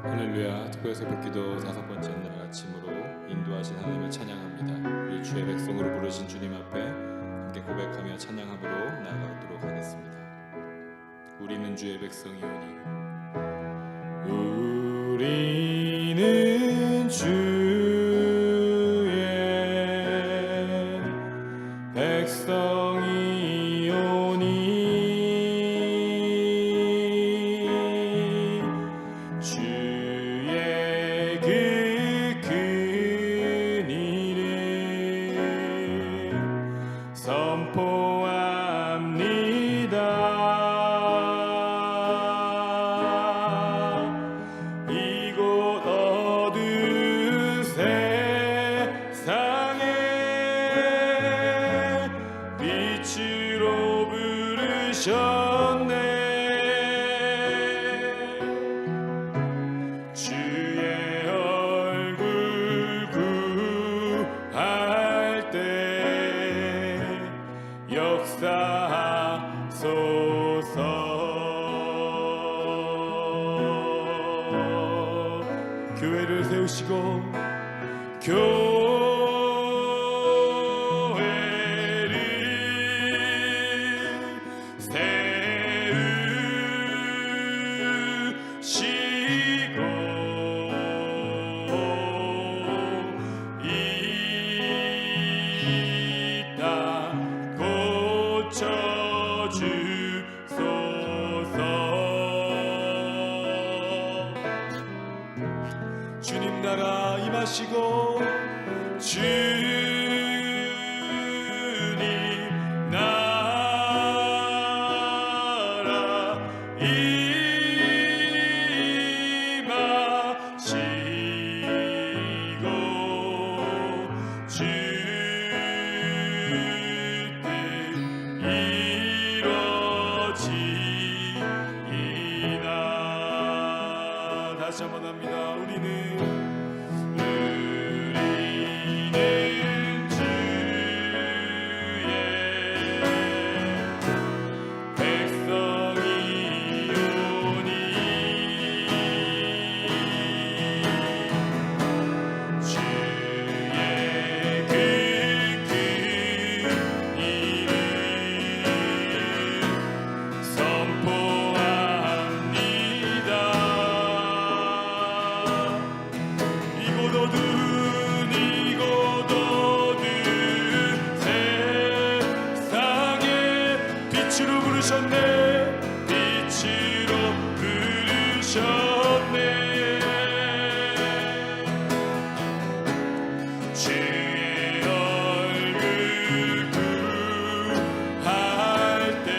할렐루야. 특별 새벽기도 5번째 날 아침으로 인도하신 하나님을 찬양합니다. 우리 주의 백성으로 부르신 주님 앞에 함께 고백하며 찬양함으로 나아가도록 하겠습니다. 우리는 주의 백성이오니 우리는 주의 백성이오니 주의 얼굴 구할 때 역사하소서. 교회를 세우시고 주님 나라 임하시고 주님 나라 임하시고 주 뜻 이루어지이다. 다시 한번 합니다. 우리는 빛으로 부르셨네. 주의 얼굴 구할 때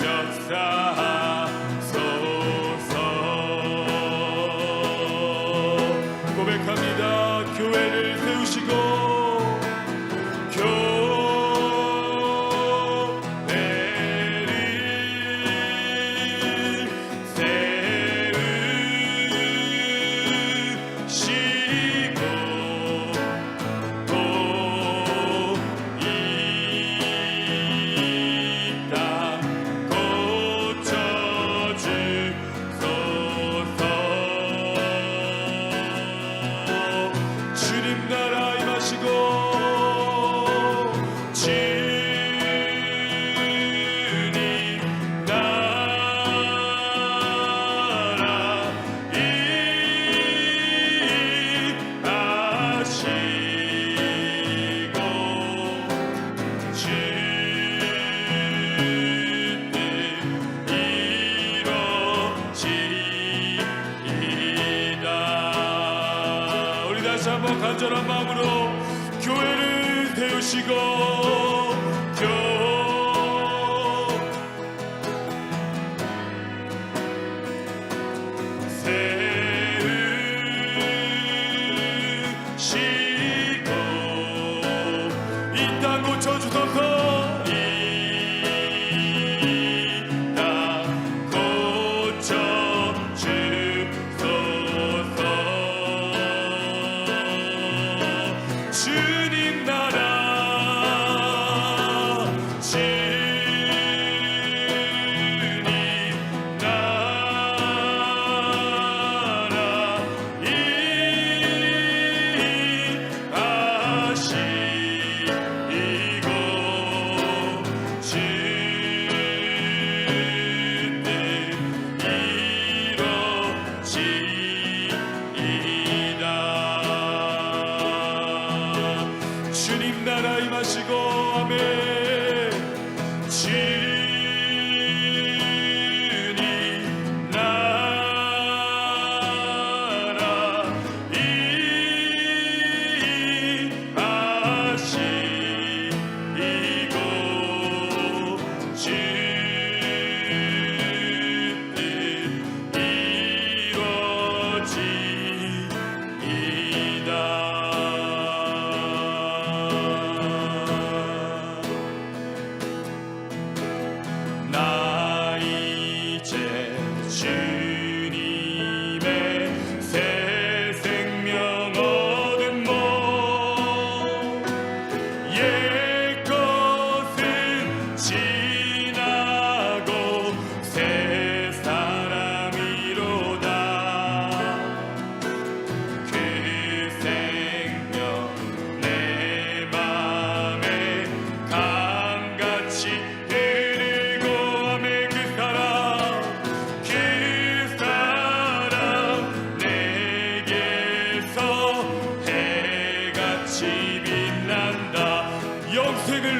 역사하소서. 고백합니다. 교회를 세우시고 한번 간절한 마음으로 교회를 세우시고 이 땅 고쳐주소서. 주님 나라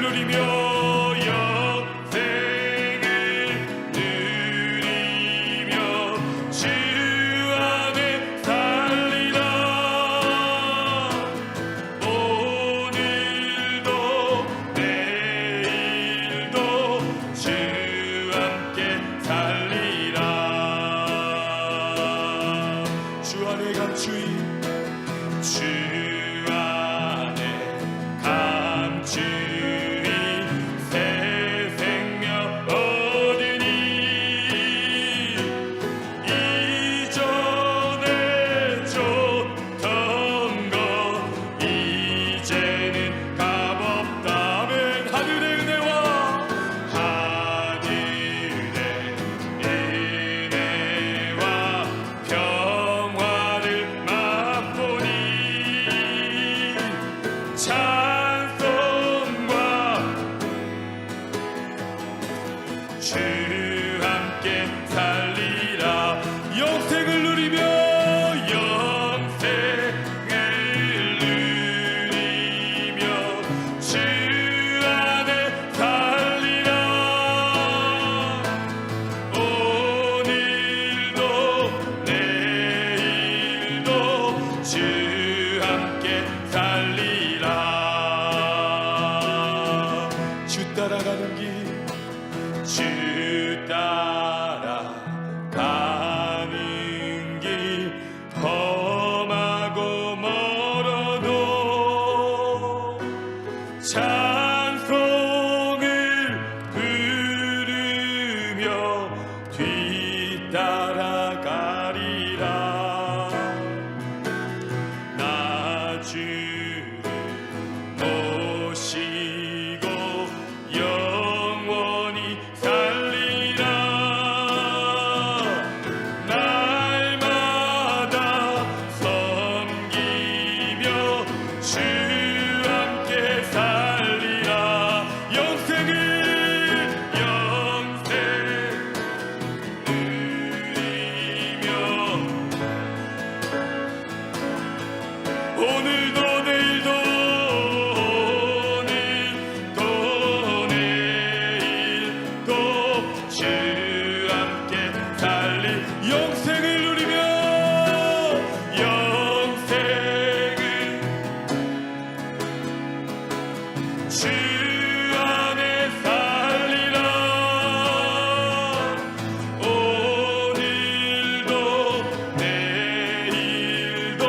누리며 영생을 누리며 주 안에 살리라. 오늘도 내일도 주 함께 살리라. 주 안에 감추인 주 안에 감추인 새 생명 얻으니 이전에 줬던 것 이제는 값없다면 하늘의 은혜와 평화를 맛보니 찬송과 주 함께 살리라. 영생을 누리며 영생을 누리며 주 안에 살리라. 오늘도 내일도 주 함께 살리라. 주 따라가는 길 주 따라가는 길 험하고 멀어도 찬송을 부르며 뒤따라가리라. 나 주를 모시고 영원히 살리라. 날마다 섬기며 주 함께 살리라. 영생을 누리며 오늘도 내일도 주 함께 살리. 영생을 누리며 영생을 주 안에 살리라. 오늘도 내일도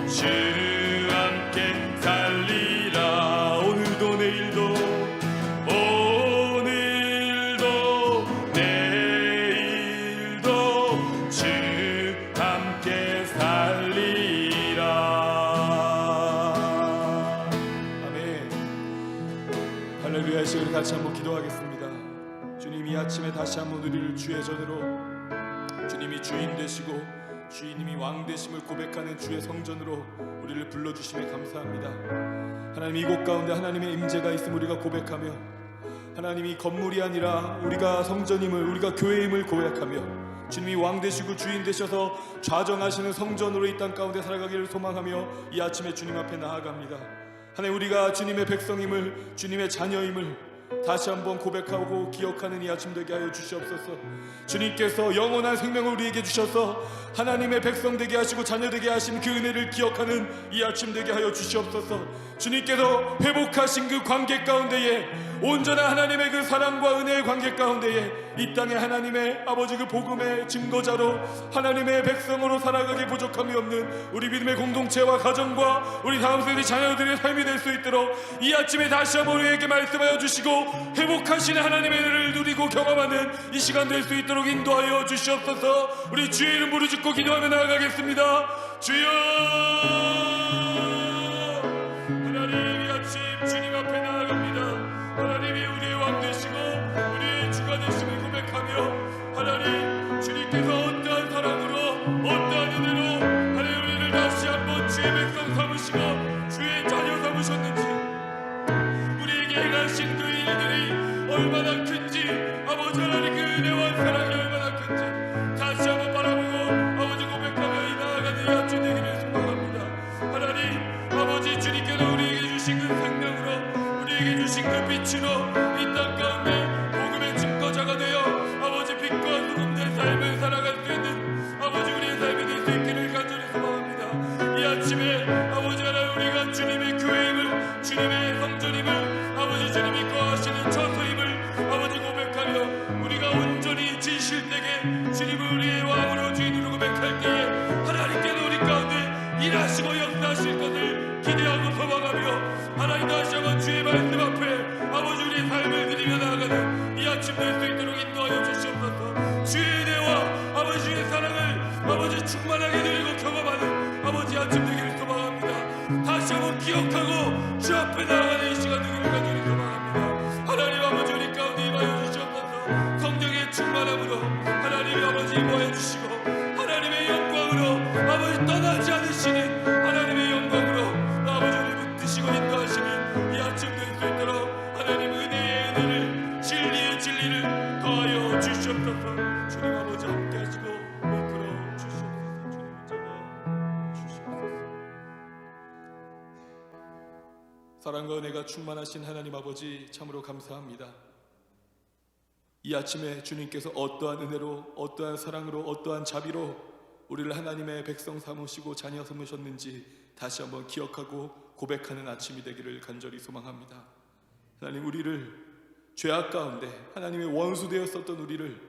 주 함께 살리라. 오늘도 내일도 내일도 주 함께 살리라. 아멘. 할렐루야. 이 시간 같이 한번 기도하겠습니다. 주님, 이 아침에 다시 한번 우리를 주의 전으로, 주님이 주인 되시고 주인님이 왕 되심을 고백하는 주의 성전으로 우리를 불러주심에 감사합니다. 하나님, 이곳 가운데 하나님의 임재가 있음 우리가 고백하며, 하나님이 건물이 아니라 우리가 성전임을, 우리가 교회임을 고백하며, 주님이 왕 되시고 주인 되셔서 좌정하시는 성전으로 이 땅 가운데 살아가기를 소망하며 이 아침에 주님 앞에 나아갑니다. 하나님, 우리가 주님의 백성임을, 주님의 자녀임을 다시 한번 고백하고 기억하는 이 아침 되게 하여 주시옵소서. 주님께서 영원한 생명을 우리에게 주셔서 하나님의 백성 되게 하시고 자녀 되게 하신 그 은혜를 기억하는 이 아침 되게 하여 주시옵소서. 주님께서 회복하신 그 관계 가운데에, 온전한 하나님의 그 사랑과 은혜의 관계 가운데에 이 땅에 하나님의 아버지 그 복음의 증거자로 하나님의 백성으로 살아가기 부족함이 없는 우리 믿음의 공동체와 가정과 우리 다음 세대 자녀들의 삶이 될 수 있도록 이 아침에 다시 한번 우리에게 말씀하여 주시고 회복하시는 하나님의 은혜를 누리고 경험하는 이 시간 될 수 있도록 인도하여 주시옵소서. 우리 주의 이름 부르짖고 기도하며 나아가겠습니다. 주여, 하나님, 이 아침 주님 앞에 나아갑니다. 하나님이 우리의 왕 되시고 우리의 주가 되심을 고백하며, 하나님, 주님께서 어떠한 사랑으로 어떠한 은혜로 하나님 우리를 다시 한번 주의 백성 삼으시고 주의 자녀 삼으셨는지, 우리에게 행하신 그 일들이 얼마나 큰지, 아버지 하나님 그 은혜와 사랑이 얼마나 큰지 다시 한번 바라보고 아버지 고백하며 이 나아가는 이 아침 되기를 소망합니다. 하나님, 아버지, 주님께서 우리에게 주신 그 생명으로, 우리에게 주신 그 빛으로 하나님 다시 한번 주의 말씀 앞에 아버지 우리의 삶을 드리며 나아가는 이 아침 될 수 있도록 인도하여 주시옵소서. 주의 은혜와 아버지 주의 사랑을 아버지 충만하게 누리고 경험하는 아버지 아침 되기를 소망합니다. 다시 한번 기억하고 주 앞에 나아가는 이 시간 되기를 간절히 소망합니다. 하나님 아버지 우리 가운데 임하여 주시옵소서. 성령의 충만함으로 하나님의 아버지 임하여 주시고 하나님의 영광으로 아버지 떠나지 않으시는 하나님의 영광으로 아버지 우리를 붙드시고 인도하시는 이 아침 될 수 있도록 하나님 은혜의 은혜를 진리의 진리를 더하여 주시옵소서. 주님 아버지 함께 하시고 이끌어 주시옵소서. 주님을 잡아 주시옵소서. 사랑과 은혜가 충만하신 하나님 아버지 참으로 감사합니다. 이 아침에 주님께서 어떠한 은혜로 어떠한 사랑으로 어떠한 자비로 우리를 하나님의 백성 삼으시고 자녀 삼으셨는지 다시 한번 기억하고 고백하는 아침이 되기를 간절히 소망합니다. 하나님 우리를 죄악 가운데 하나님의 원수 되었었던 우리를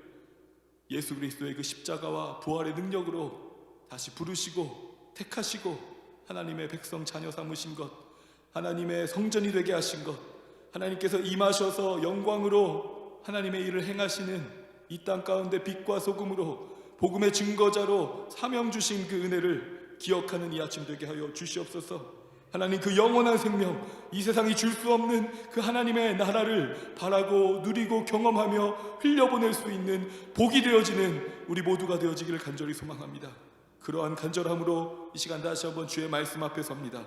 예수 그리스도의 그 십자가와 부활의 능력으로 다시 부르시고 택하시고 하나님의 백성 자녀 삼으신 것, 하나님의 성전이 되게 하신 것, 하나님께서 임하셔서 영광으로 하나님의 일을 행하시는 이 땅 가운데 빛과 소금으로 복음의 증거자로 사명 주신 그 은혜를 기억하는 이 아침 되게 하여 주시옵소서. 하나님 그 영원한 생명, 이 세상이 줄 수 없는 그 하나님의 나라를 바라고 누리고 경험하며 흘려보낼 수 있는 복이 되어지는 우리 모두가 되어지기를 간절히 소망합니다. 그러한 간절함으로 이 시간 다시 한번 주의 말씀 앞에 섭니다.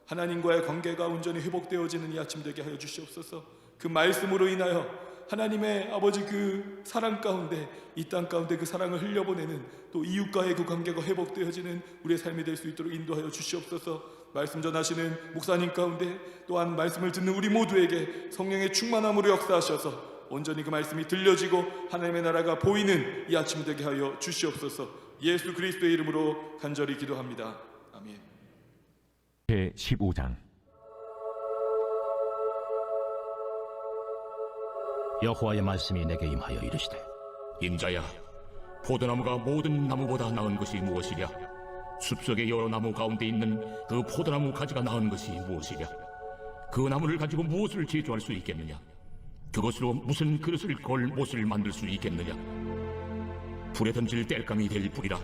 하나님과의 관계가 온전히 회복되어지는 이 아침 되게 하여 주시옵소서. 그 말씀으로 인하여 하나님의 아버지 그 사랑 가운데 이 땅 가운데 그 사랑을 흘려보내는 또 이웃과의 그 관계가 회복되어지는 우리의 삶이 될 수 있도록 인도하여 주시옵소서. 말씀 전하시는 목사님 가운데 또한 말씀을 듣는 우리 모두에게 성령의 충만함으로 역사하셔서 온전히 그 말씀이 들려지고 하나님의 나라가 보이는 이 아침 되게 하여 주시옵소서. 예수 그리스도의 이름으로 간절히 기도합니다. 아멘. 제15장 여호와의 말씀이 내게 임하여 이르시되 인자야, 포도나무가 모든 나무보다 나은 것이 무엇이랴? 숲속의 여러 나무 가운데 있는 그 포도나무 가지가 나은 것이 무엇이랴? 그 나무를 가지고 무엇을 제조할 수 있겠느냐? 그것으로 무슨 그릇을 걸 못을 만들 수 있겠느냐? 불에 던질 땔감이 될 불이라.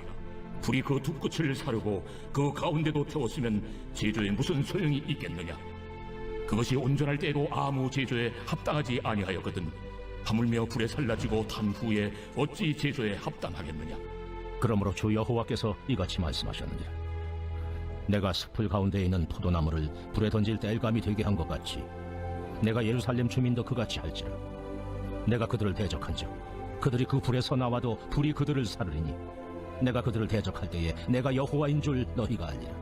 불이 그 두 끝을 사르고 그 가운데도 태웠으면 제조에 무슨 소용이 있겠느냐? 그것이 온전할 때에도 아무 제조에 합당하지 아니하였거든 하물며 불에 살라지고 탄 후에 어찌 제조에 합당하겠느냐? 그러므로 주 여호와께서 이같이 말씀하셨느니라. 내가 숲을 가운데 있는 포도나무를 불에 던질 땔감이 되게 한 것 같이 내가 예루살렘 주민도 그같이 할지라. 내가 그들을 대적한즉 그들이 그 불에서 나와도 불이 그들을 사르리니 내가 그들을 대적할 때에 내가 여호와인 줄 너희가 알리라.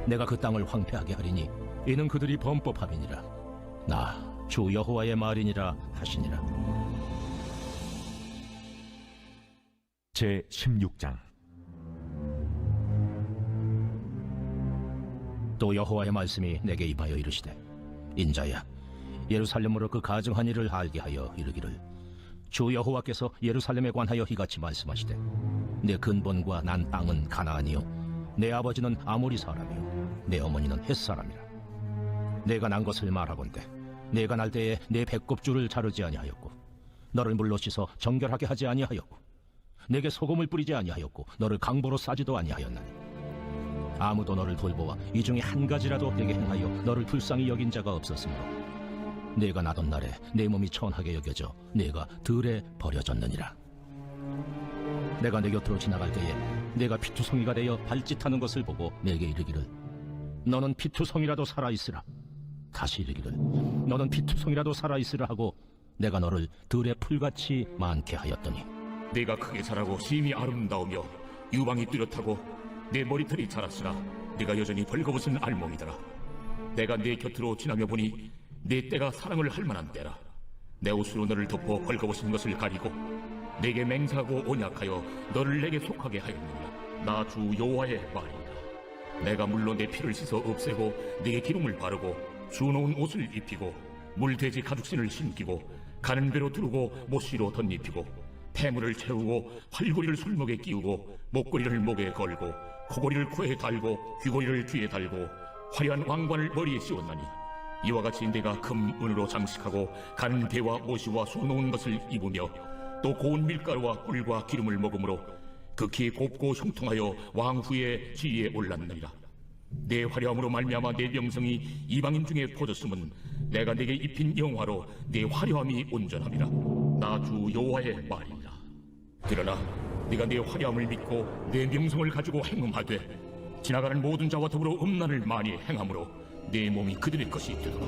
내가 그 땅을 황폐하게 하리니 이는 그들이 범법함이니라. 나 주 여호와의 말이니라 하시니라. 제16장 또 여호와의 말씀이 내게 임하여 이르시되 인자야, 예루살렘으로 그 가증한 일을 알게 하여 이르기를 주 여호와께서 예루살렘에 관하여 이같이 말씀하시되 내 근본과 난 땅은 가나안이요 내 아버지는 아모리 사람이요 내 어머니는 헷 사람이라. 내가 난 것을 말하건대 내가 날 때에 내 배꼽줄을 자르지 아니하였고 너를 물로 씻어 정결하게 하지 아니하였고 내게 소금을 뿌리지 아니하였고 너를 강보로 싸지도 아니하였나니 아무도 너를 돌보아 이 중에 한 가지라도 내게 행하여 너를 불쌍히 여긴 자가 없었으므로 내가 나던 날에 내 몸이 천하게 여겨져 내가 들에 버려졌느니라. 내가 내 곁으로 지나갈 때에 내가 피투성이가 되어 발짓하는 것을 보고 내게 이르기를 너는 피투성이라도 살아있으라. 다시 이르기를 너는 피투성이라도 살아있으라 하고 내가 너를 들의 풀같이 많게 하였더니 내가 크게 자라고 심히 아름다우며 유방이 뚜렷하고 내 머리털이 자랐으나 내가 여전히 벌거벗은 알몸이더라. 내가 내 곁으로 지나며 보니 내 때가 사랑을 할 만한 때라. 내 옷으로 너를 덮어 벌거벗은 것을 가리고 내게 맹세하고 언약하여 너를 내게 속하게 하였느니라. 나 주 여호와의 말이니라. 내가 물로 내 피를 씻어 없애고 내게 기름을 바르고 수놓은 옷을 입히고 물돼지 가죽신을 신기고 가는 배로 두르고 못시로 덧입히고 폐물을 채우고 활고리를 술목에 끼우고 목고리를 목에 걸고 코고리를 코에 달고 귀고리를 귀에 달고 화려한 왕관을 머리에 씌웠나니 이와 같이 내가 금, 은으로 장식하고 가는 배와 모시와 수놓은 것을 입으며 또 고운 밀가루와 꿀과 기름을 먹으므로 극히 곱고 형통하여 왕후의 지위에 올랐느니라. 내 화려함으로 말미암아 내 명성이 이방인 중에 퍼졌음은 내가 내게 입힌 영화로 내 화려함이 온전함이라. 나 주 여호와의 말이니라. 그러나 네가 내 화려함을 믿고 내 명성을 가지고 행음하되 지나가는 모든 자와 더불어 음란을 많이 행함으로 내 몸이 그들의 것이 되도다.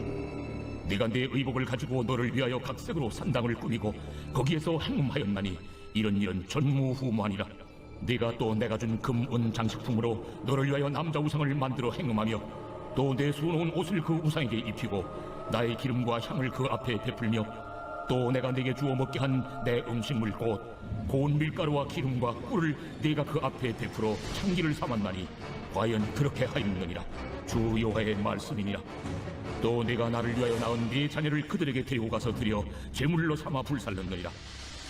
네가 내 의복을 가지고 너를 위하여 각색으로 산당을 꾸미고 거기에서 행음하였나니 이런 일은 전무후무하니라. 네가 또 내가 준 금, 은 장식품으로 너를 위하여 남자 우상을 만들어 행음하며 또 내 수놓은 옷을 그 우상에게 입히고 나의 기름과 향을 그 앞에 베풀며 또 내가 네게 주어 먹게 한 내 음식물 곧 고운 밀가루와 기름과 꿀을 네가 그 앞에 베풀어 향기를 삼았나니 과연 그렇게 하였느니라. 주 여호와의 말씀이니라. 또 네가 나를 위하여 낳은 네 자녀를 그들에게 데리고 가서 드려 제물로 삼아 불살렀느니라.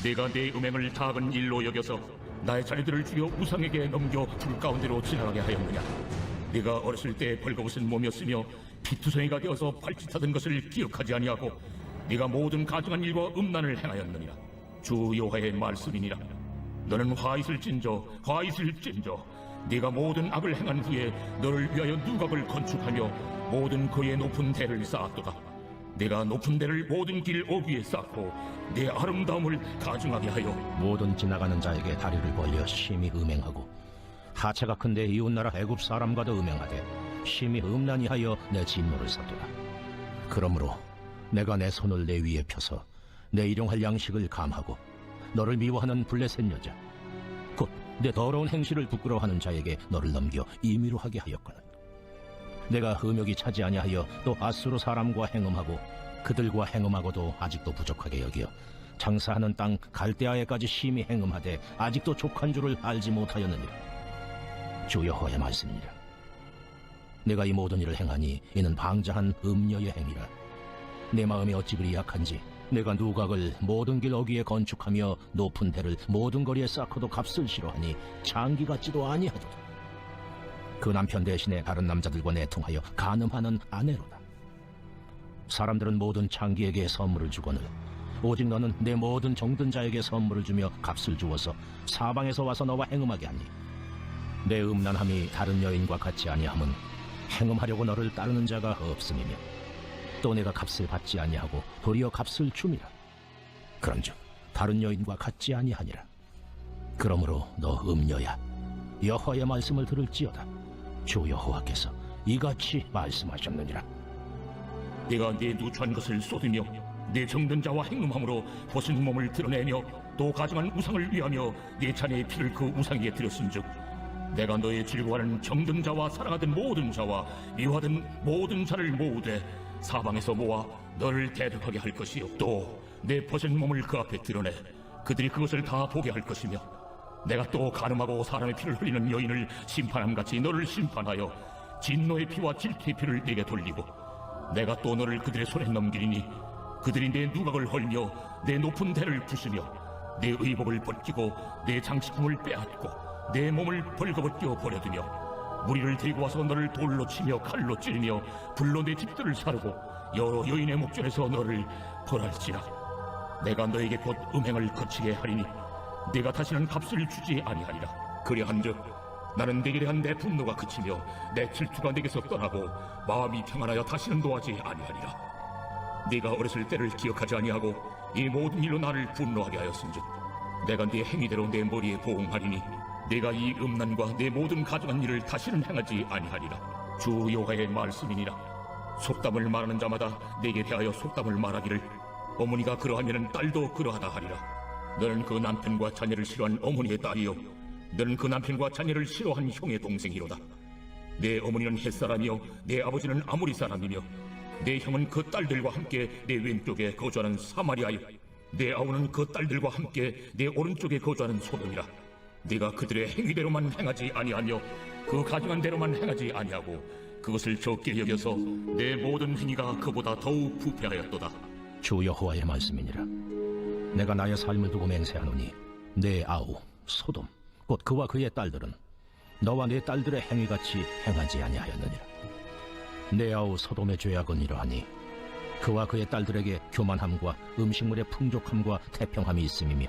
네가 내 음행을 작은 일로 여겨서 나의 자녀들을 죽여 우상에게 넘겨 불 가운데로 지나가게 하였느냐. 네가 어렸을 때 벌거벗은 몸이었으며 피투성이가 되어서 발짓하던 것을 기억하지 아니하고 네가 모든 가증한 일과 음란을 행하였느니라. 주 여호와의 말씀이니라. 너는 화 있을진저 네가 모든 악을 행한 후에 너를 위하여 누각을 건축하며 모든 그의 높은 대를 쌓았도다. 내가 높은 데를 모든 길 어귀에 쌓고 내 아름다움을 가증하게 하여 모든 지나가는 자에게 다리를 벌려 심히 음행하고 하체가 큰데 이웃나라 애굽 사람과도 음행하되 심히 음란히 하여 내 진노를 샀도다. 그러므로 내가 내 손을 내 위에 펴서 내 일용할 양식을 감하고 너를 미워하는 블레셋 여자 곧 내 더러운 행실을 부끄러워하는 자에게 너를 넘겨 임의로 하게 하였거늘. 내가 흠욕이 차지 아니하여 또 아수르 사람과 행음하고 그들과 행음하고도 아직도 부족하게 여기어 장사하는 땅 갈대아에까지 심히 행음하되 아직도 족한 줄을 알지 못하였느니라. 주 여호와의 말씀이니라. 내가 이 모든 일을 행하니 이는 방자한 음녀의 행위라. 내 마음이 어찌 그리 약한지 내가 누각을 모든 길 어귀에 건축하며 높은 대를 모든 거리에 쌓고도 값을 싫어하니 장기 같지도 아니하도다. 그 남편 대신에 다른 남자들과 내통하여 간음하는 아내로다. 사람들은 모든 창기에게 선물을 주거늘 오직 너는 내 모든 정든 자에게 선물을 주며 값을 주어서 사방에서 와서 너와 행음하게 하니 내 음란함이 다른 여인과 같지 아니함은 행음하려고 너를 따르는 자가 없음이며 또 내가 값을 받지 아니하고 도리어 값을 줌이라. 그런즉 다른 여인과 같지 아니하니라. 그러므로 너 음녀야 여호와의 말씀을 들을지어다. 주 여호와께서 이같이 말씀하셨느니라. 네가 네 누추한 것을 쏟으며 내 정든 자와 행음함으로 벗은 몸을 드러내며 또 가증한 우상을 위하며 네 자녀의 피를 그 우상에게 드렸은즉 내가 너의 즐거워하는 정든 자와 사랑하던 모든 자와 미워하던 모든 자를 모으되 사방에서 모아 너를 대적하게 할 것이요 또 내 벗은 몸을 그 앞에 드러내 그들이 그것을 다 보게 할 것이며 내가 또 간음하고 사람의 피를 흘리는 여인을 심판함같이 너를 심판하여 진노의 피와 질투의 피를 내게 돌리고 내가 또 너를 그들의 손에 넘기리니 그들이 내 누각을 헐며 내 높은 대를 부수며 내 의복을 벗기고 내 장식품을 빼앗고 내 몸을 벌거벗겨 버려두며 무리를 데리고 와서 너를 돌로 치며 칼로 찌르며 불로 내 집들을 사르고 여러 여인의 목전에서 너를 벌할지라. 내가 너에게 곧 음행을 거치게 하리니 네가 다시는 값을 주지 아니하리라. 그리한즉 나는 네게 대한 내 분노가 그치며 내 질투가 내게서 떠나고 마음이 평안하여 다시는 노하지 아니하리라. 네가 어렸을 때를 기억하지 아니하고 이 모든 일로 나를 분노하게 하였은즉 내가 네 행위대로 내 머리에 보응하리니 네가 이 음란과 내 모든 가증한 일을 다시는 행하지 아니하리라. 주 여호와의 말씀이니라. 속담을 말하는 자마다 네게 대하여 속담을 말하기를 어머니가 그러하면은 딸도 그러하다 하리라. 너는 그 남편과 자녀를 싫어한 어머니의 딸이요 너는 그 남편과 자녀를 싫어한 형의 동생이로다. 내 어머니는 햇사람이요 내 아버지는 아모리 사람이며 내 형은 그 딸들과 함께 내 왼쪽에 거주하는 사마리아요 내 아우는 그 딸들과 함께 내 오른쪽에 거주하는 소돔이라. 네가 그들의 행위대로만 행하지 아니하며 그 가증한 대로만 행하지 아니하고 그것을 적게 여겨서 내 모든 행위가 그보다 더욱 부패하였도다. 주 여호와의 말씀이니라. 내가 나의 삶을 두고 맹세하노니 내 아우 소돔 곧 그와 그의 딸들은 너와 네 딸들의 행위같이 행하지 아니하였느니라. 내 아우 소돔의 죄악은 이러하니 그와 그의 딸들에게 교만함과 음식물의 풍족함과 태평함이 있음이며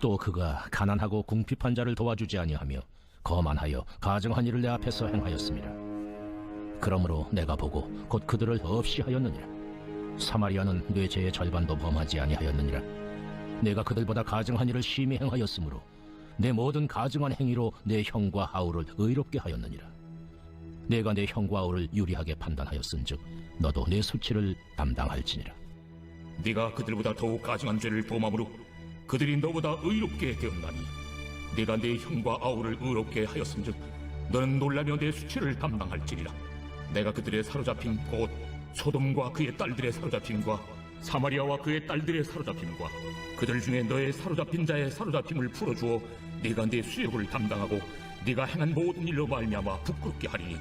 또 그가 가난하고 궁핍한 자를 도와주지 아니하며 거만하여 가증한 일을 내 앞에서 행하였습니다. 그러므로 내가 보고 곧 그들을 없이 하였느니라. 사마리아는 내 죄의 절반도 범하지 아니하였느니라. 내가 그들보다 가증한 일을 심히 행하였으므로 내 모든 가증한 행위로 내 형과 아우를 의롭게 하였느니라. 내가 내 형과 아우를 유리하게 판단하였은즉 너도 내 수치를 담당할지니라. 네가 그들보다 더욱 가증한 죄를 범함으로 그들이 너보다 의롭게 되었나니 네가 내 형과 아우를 의롭게 하였은즉 너는 놀라며 내 수치를 담당할지니라. 내가 그들의 사로잡힘 곧 소돔과 그의 딸들의 사로잡힘과 사마리아와 그의 딸들의 사로잡힘과 그들 중에 너의 사로잡힌 자의 사로잡힘을 풀어주어 네가 내 수욕을 담당하고 네가 행한 모든 일로 말미암아 부끄럽게 하리니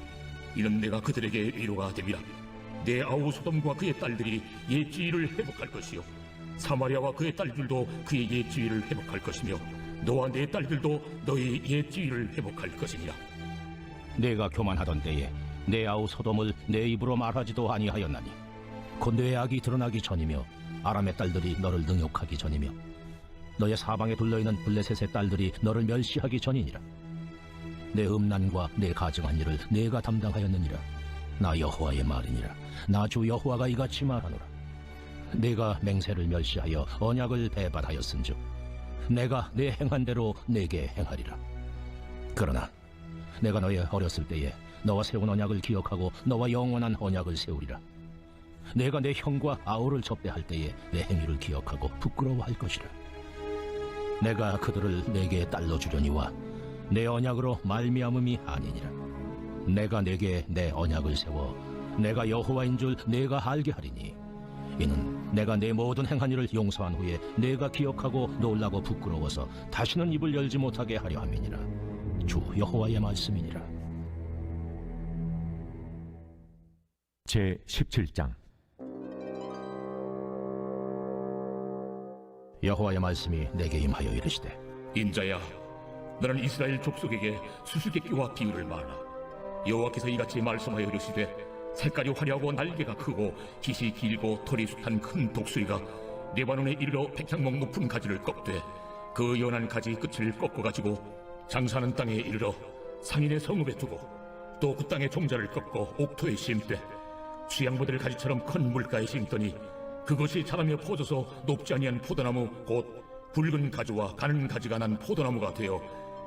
이는 내가 그들에게 위로가 됨이라. 내 아우 소돔과 그의 딸들이 옛 지위를 회복할 것이요 사마리아와 그의 딸들도 그의 옛 지위를 회복할 것이며 너와 내 딸들도 너의 옛 지위를 회복할 것이니라. 내가 교만하던 때에 내 아우 소돔을 내 입으로 말하지도 아니하였나니 곧 내 악이 드러나기 전이며 아람의 딸들이 너를 능욕하기 전이며 너의 사방에 둘러있는 블레셋의 딸들이 너를 멸시하기 전이니라. 내 음란과 내 가증한 일을 내가 담당하였느니라. 나 여호와의 말이니라. 나 주 여호와가 이같이 말하노라. 내가 맹세를 멸시하여 언약을 배반하였은즉 내가 내 행한 대로 내게 행하리라. 그러나 내가 너의 어렸을 때에 너와 세운 언약을 기억하고 너와 영원한 언약을 세우리라. 내가 내 형과 아우를 접대할 때에 내 행위를 기억하고 부끄러워할 것이라. 내가 그들을 내게 딸로 주려니와 내 언약으로 말미암음이 아니니라. 내가 내게 내 언약을 세워 내가 여호와인 줄 내가 알게 하리니 이는 내가 내 모든 행한 일을 용서한 후에 내가 기억하고 놀라고 부끄러워서 다시는 입을 열지 못하게 하려 함이니라. 주 여호와의 말씀이니라. 제 17장. 여호와의 말씀이 내게 임하여 이르시되 인자야, 너는 이스라엘 족속에게 수수께끼와 비유를 말하라. 여호와께서 이같이 말씀하여 이르시되 색깔이 화려하고 날개가 크고 깃이 길고 털이 숱한 큰 독수리가 레바논에 이르러 백향목 높은 가지를 꺾되 그 연한 가지 끝을 꺾어가지고 장사하는 땅에 이르러 상인의 성읍에 두고 또 그 땅의 종자를 꺾고 옥토에 심되 수양보들 가지처럼 큰 물가에 심더니 그것이 자라며 퍼져서 높지 아니한 포도나무 곧 붉은 가지와 가는 가지가 난 포도나무가 되어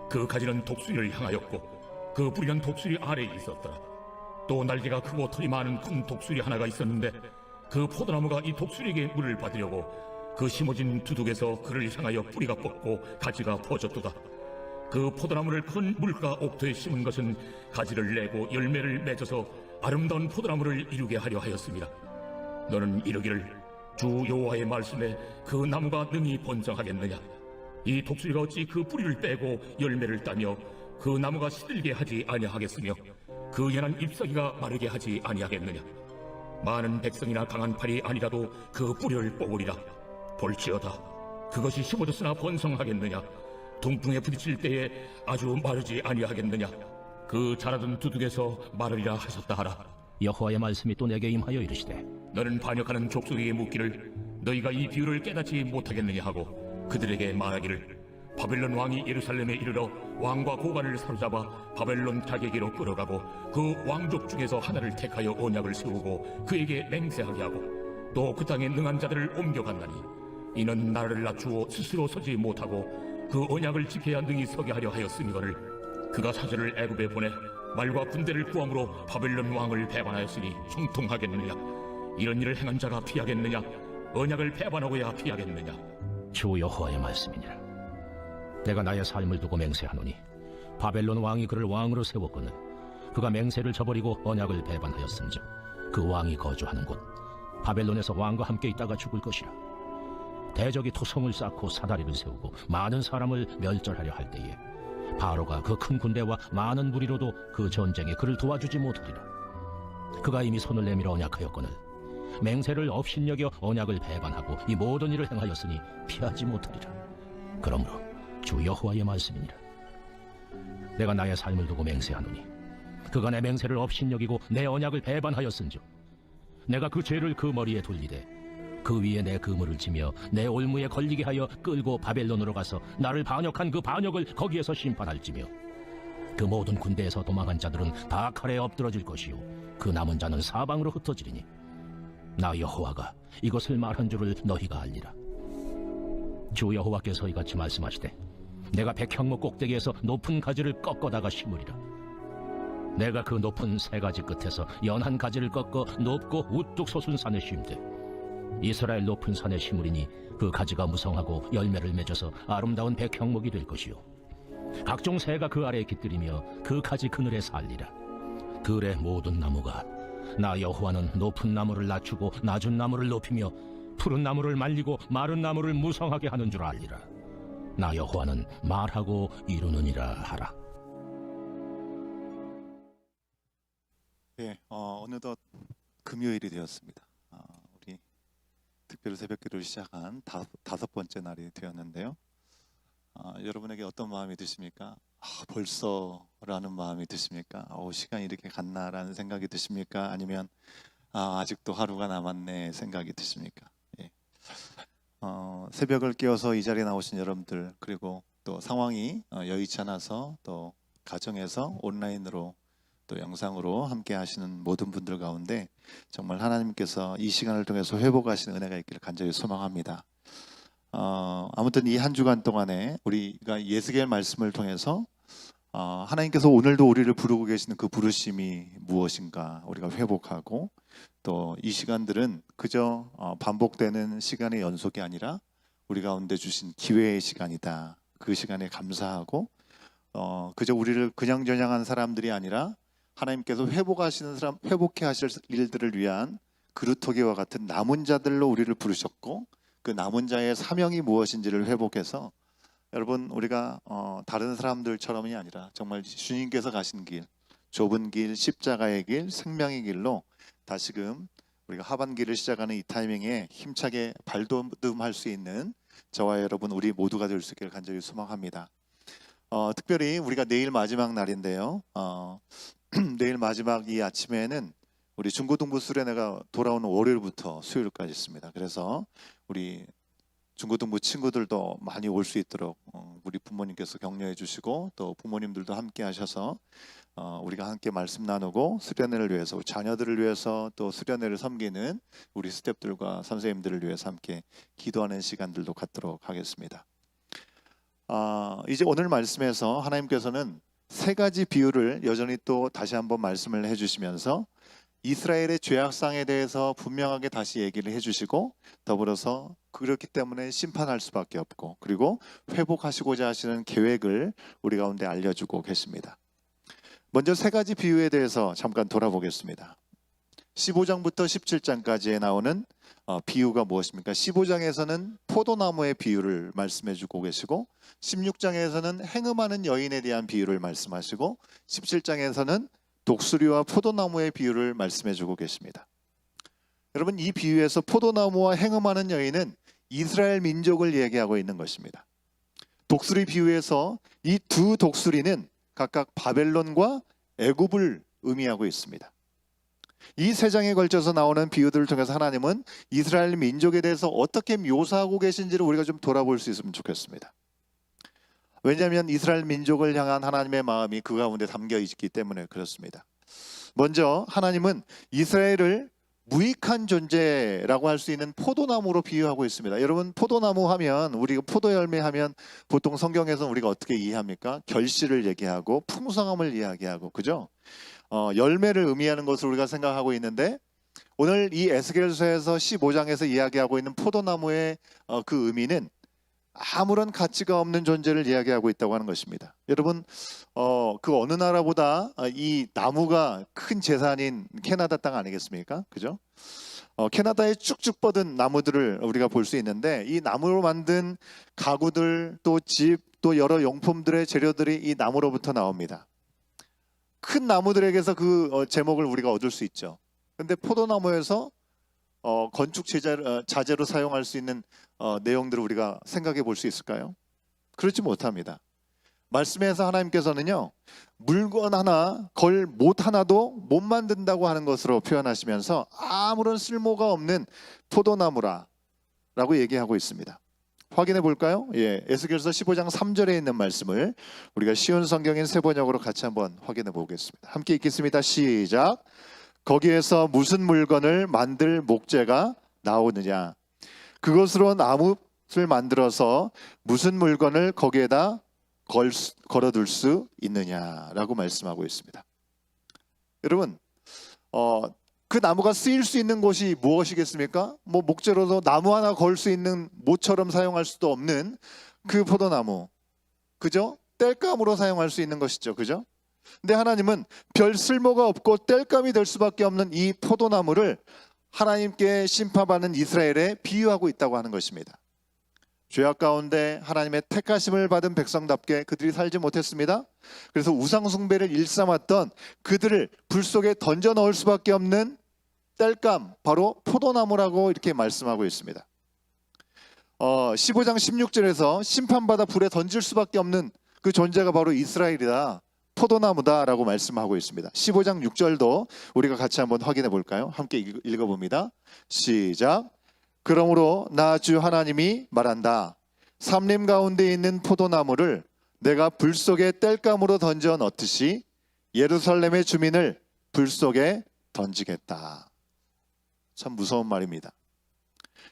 그 가지는 독수리를 향하였고 그 뿌리는 독수리 아래에 있었더라. 또 날개가 크고 털이 많은 큰 독수리 하나가 있었는데 그 포도나무가 이 독수리에게 물을 받으려고 그 심어진 두둑에서 그를 향하여 뿌리가 뻗고 가지가 퍼졌도다. 그 포도나무를 큰 물가 옥토에 심은 것은 가지를 내고 열매를 맺어서 아름다운 포도나무를 이루게 하려 하였습니다. 너는 이르기를 주 여호와의 말씀에 그 나무가 능히 번성하겠느냐? 이 독수리가 어찌 그 뿌리를 빼고 열매를 따며 그 나무가 시들게 하지 아니하겠으며 그 연한 잎사귀가 마르게 하지 아니하겠느냐? 많은 백성이나 강한 팔이 아니라도 그 뿌리를 뽑으리라. 볼지어다 그것이 심어졌으나 번성하겠느냐? 동풍에 부딪힐 때에 아주 마르지 아니하겠느냐? 그 자라던 두둑에서 마르리라 하셨다 하라. 여호와의 말씀이 또 내게 임하여 이르시되 너는 반역하는 족속에게 묻기를 너희가 이 비유를 깨닫지 못하겠느냐 하고 그들에게 말하기를 바벨론 왕이 예루살렘에 이르러 왕과 고관을 사로잡아 바벨론 자기에게로 끌어가고 그 왕족 중에서 하나를 택하여 언약을 세우고 그에게 맹세하게 하고 또 그 땅에 능한 자들을 옮겨갔나니 이는 나를 낮추어 스스로 서지 못하고 그 언약을 지켜야 능히 서게 하려 하였으니거늘 그가 사절을 애굽에 보내 말과 군대를 구함으로 바벨론 왕을 배반하였으니 형통하겠느냐? 이런 일을 행한 자가 피하겠느냐? 언약을 배반하고야 피하겠느냐? 주 여호와의 말씀이니라. 내가 나의 삶을 두고 맹세하노니 바벨론 왕이 그를 왕으로 세웠거늘 그가 맹세를 저버리고 언약을 배반하였은즉 그 왕이 거주하는 곳 바벨론에서 왕과 함께 있다가 죽을 것이라. 대적이 토성을 쌓고 사다리를 세우고 많은 사람을 멸절하려 할 때에 바로가 그 큰 군대와 많은 무리로도 그 전쟁에 그를 도와주지 못하리라. 그가 이미 손을 내밀어 언약하였거늘 맹세를 업신여겨 언약을 배반하고 이 모든 일을 행하였으니 피하지 못하리라. 그러므로 주 여호와의 말씀이니라. 내가 나의 삶을 두고 맹세하노니 그가 내 맹세를 업신여기고 내 언약을 배반하였은즉 내가 그 죄를 그 머리에 돌리되 그 위에 내 그물을 치며 내 올무에 걸리게 하여 끌고 바벨론으로 가서 나를 반역한 그 반역을 거기에서 심판할지며 그 모든 군대에서 도망한 자들은 다 칼에 엎드러질 것이요 그 남은 자는 사방으로 흩어지리니 나 여호와가 이것을 말한 줄을 너희가 알리라. 주 여호와께서 이같이 말씀하시되 내가 백향목 꼭대기에서 높은 가지를 꺾어다가 심으리라. 내가 그 높은 세 가지 끝에서 연한 가지를 꺾어 높고 우뚝 솟은 산에 심되 이스라엘 높은 산에 심으리니 그 가지가 무성하고 열매를 맺어서 아름다운 백향목이 될 것이요 각종 새가 그 아래에 깃들이며 그 가지 그늘에 살리라. 들의 모든 나무가 나 여호와는 높은 나무를 낮추고 낮은 나무를 높이며 푸른 나무를 말리고 마른 나무를 무성하게 하는 줄 알리라. 나 여호와는 말하고 이루느니라 하라. 네, 어느덧 금요일이 되었습니다. 우리 특별 새벽기도를 시작한 다섯 번째 날이 되었는데요. 여러분에게 어떤 마음이 드십니까? 벌써라는 마음이 드십니까? 시간이 이렇게 갔나라는 생각이 드십니까? 아니면 아직도 하루가 남았네 생각이 드십니까? 예. 새벽을 깨워서 이 자리에 나오신 여러분들, 그리고 또 상황이 여의치 않아서 또 가정에서 온라인으로 또 영상으로 함께 하시는 모든 분들 가운데 정말 하나님께서 이 시간을 통해서 회복하시는 은혜가 있기를 간절히 소망합니다. 아무튼 이 한 주간 동안에 우리가 예수의 말씀을 통해서 하나님께서 오늘도 우리를 부르고 계시는 그 부르심이 무엇인가 우리가 회복하고, 또 이 시간들은 그저 반복되는 시간의 연속이 아니라 우리 가운데 주신 기회의 시간이다. 그 시간에 감사하고 그저 우리를 그냥저냥한 사람들이 아니라 하나님께서 회복해 하실 일들을 위한 그루터기와 같은 남은 자들로 우리를 부르셨고, 그 남은 자의 사명이 무엇인지를 회복해서 여러분 우리가 다른 사람들처럼이 아니라 정말 주님께서 가신 길, 좁은 길, 십자가의 길, 생명의 길로 다시금 우리가 하반기를 시작하는 이 타이밍에 힘차게 발돋움할 수 있는 저와 여러분 우리 모두가 될 수 있기를 간절히 소망합니다. 특별히 우리가 내일 마지막 날인데요. 내일 마지막 이 아침에는 우리 중고등부 수련회가 돌아오는 월요일부터 수요일까지 있습니다. 그래서 우리 중고등부 친구들도 많이 올 수 있도록 우리 부모님께서 격려해 주시고, 또 부모님들도 함께 하셔서 우리가 함께 말씀 나누고 수련회를 위해서, 우리 자녀들을 위해서, 또 수련회를 섬기는 우리 스태프들과 선생님들을 위해서 함께 기도하는 시간들도 갖도록 하겠습니다. 이제 오늘 말씀에서 하나님께서는 세 가지 비유를 여전히 또 다시 한번 말씀을 해주시면서 이스라엘의 죄악상에 대해서 분명하게 다시 얘기를 해주시고, 더불어서 그렇기 때문에 심판할 수밖에 없고, 그리고 회복하시고자 하시는 계획을 우리 가운데 알려주고 계십니다. 먼저 세 가지 비유에 대해서 잠깐 돌아보겠습니다. 15장부터 17장까지에 나오는 비유가 무엇입니까? 15장에서는 포도나무의 비유를 말씀해주고 계시고, 16장에서는 행음하는 여인에 대한 비유를 말씀하시고, 17장에서는 독수리와 포도나무의 비유를 말씀해주고 계십니다. 여러분, 이 비유에서 포도나무와 행음하는 여인은 이스라엘 민족을 얘기하고 있는 것입니다. 독수리 비유에서 이 두 독수리는 각각 바벨론과 애굽을 의미하고 있습니다. 이 세 장에 걸쳐서 나오는 비유들을 통해서 하나님은 이스라엘 민족에 대해서 어떻게 묘사하고 계신지를 우리가 좀 돌아볼 수 있으면 좋겠습니다. 왜냐하면 이스라엘 민족을 향한 하나님의 마음이 그 가운데 담겨 있기 때문에 그렇습니다. 먼저 하나님은 이스라엘을 무익한 존재라고 할 수 있는 포도나무로 비유하고 있습니다. 여러분, 포도나무 하면, 우리가 포도 열매 하면 보통 성경에서 우리가 어떻게 이해합니까? 결실을 얘기하고 풍성함을 이야기하고, 그죠? 열매를 의미하는 것을 우리가 생각하고 있는데, 오늘 이 에스겔서에서 15장에서 이야기하고 있는 포도나무의 그 의미는 아무런 가치가 없는 존재를 이야기하고 있다고 하는 것입니다. 여러분, 그 어느 나라보다 이 나무가 큰 재산인 캐나다 땅 아니겠습니까? 그죠? 캐나다에 쭉쭉 뻗은 나무들을 우리가 볼 수 있는데, 이 나무로 만든 가구들, 또 집, 또 여러 용품들의 재료들이 이 나무로부터 나옵니다. 큰 나무들에게서 그 제목을 우리가 얻을 수 있죠. 그런데 포도나무에서 건축 자재로 사용할 수 있는 내용들을 우리가 생각해 볼 수 있을까요? 그렇지 못합니다. 말씀에서 하나님께서는요, 물건 하나, 걸 못 하나도 못 만든다고 하는 것으로 표현하시면서 아무런 쓸모가 없는 포도나무라 라고 얘기하고 있습니다. 확인해 볼까요? 에스겔서 15장 3절에 있는 말씀을 우리가 쉬운 성경인 세번역으로 같이 한번 확인해 보겠습니다. 함께 읽겠습니다. 시작. 거기에서 무슨 물건을 만들 목재가 나오느냐? 그것으로 나무를 만들어서 무슨 물건을 거기에다 걸어둘 수 있느냐라고 말씀하고 있습니다. 여러분, 그 나무가 쓰일 수 있는 곳이 무엇이겠습니까? 뭐 목재로도 나무 하나 걸 수 있는 모처럼 사용할 수도 없는 그 포도나무, 그죠? 땔감으로 사용할 수 있는 것이죠, 그죠? 근데 하나님은 별 쓸모가 없고 땔감이 될 수밖에 없는 이 포도나무를 하나님께 심판받는 이스라엘에 비유하고 있다고 하는 것입니다. 죄악 가운데 하나님의 택하심을 받은 백성답게 그들이 살지 못했습니다. 그래서 우상 숭배를 일삼았던 그들을 불 속에 던져 넣을 수밖에 없는 땔감, 바로 포도나무라고 이렇게 말씀하고 있습니다. 15장 16절에서 심판받아 불에 던질 수밖에 없는 그 존재가 바로 이스라엘이다, 포도나무다라고 말씀하고 있습니다. 15장 6절도 우리가 같이 한번 확인해 볼까요? 함께 읽어봅니다. 시작. 그러므로 나 주 하나님이 말한다. 삼림 가운데 있는 포도나무를 내가 불 속에 땔감으로 던져 넣듯이 예루살렘의 주민을 불 속에 던지겠다. 참 무서운 말입니다.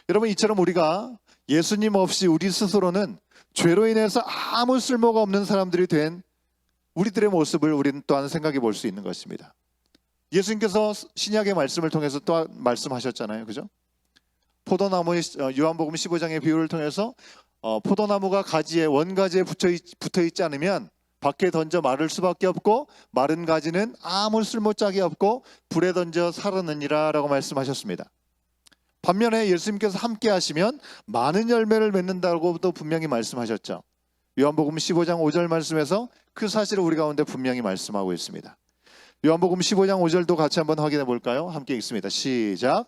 여러분, 이처럼 우리가 예수님 없이 우리 스스로는 죄로 인해서 아무 쓸모가 없는 사람들이 된 우리들의 모습을 우리는 또한 생각해 볼 수 있는 것입니다. 예수님께서 신약의 말씀을 통해서 또 말씀하셨잖아요, 그죠? 포도나무의 요한복음 15장의 비유를 통해서 포도나무가 가지에 원가지에 붙어 있지 않으면 밖에 던져 마를 수밖에 없고 마른 가지는 아무 쓸모짝이 없고 불에 던져 사르느니라 라고 말씀하셨습니다. 반면에 예수님께서 함께 하시면 많은 열매를 맺는다고도 분명히 말씀하셨죠. 요한복음 15장 5절 말씀에서 그 사실을 우리 가운데 분명히 말씀하고 있습니다. 요한복음 15장 5절도 같이 한번 확인해 볼까요? 함께 읽습니다. 시작.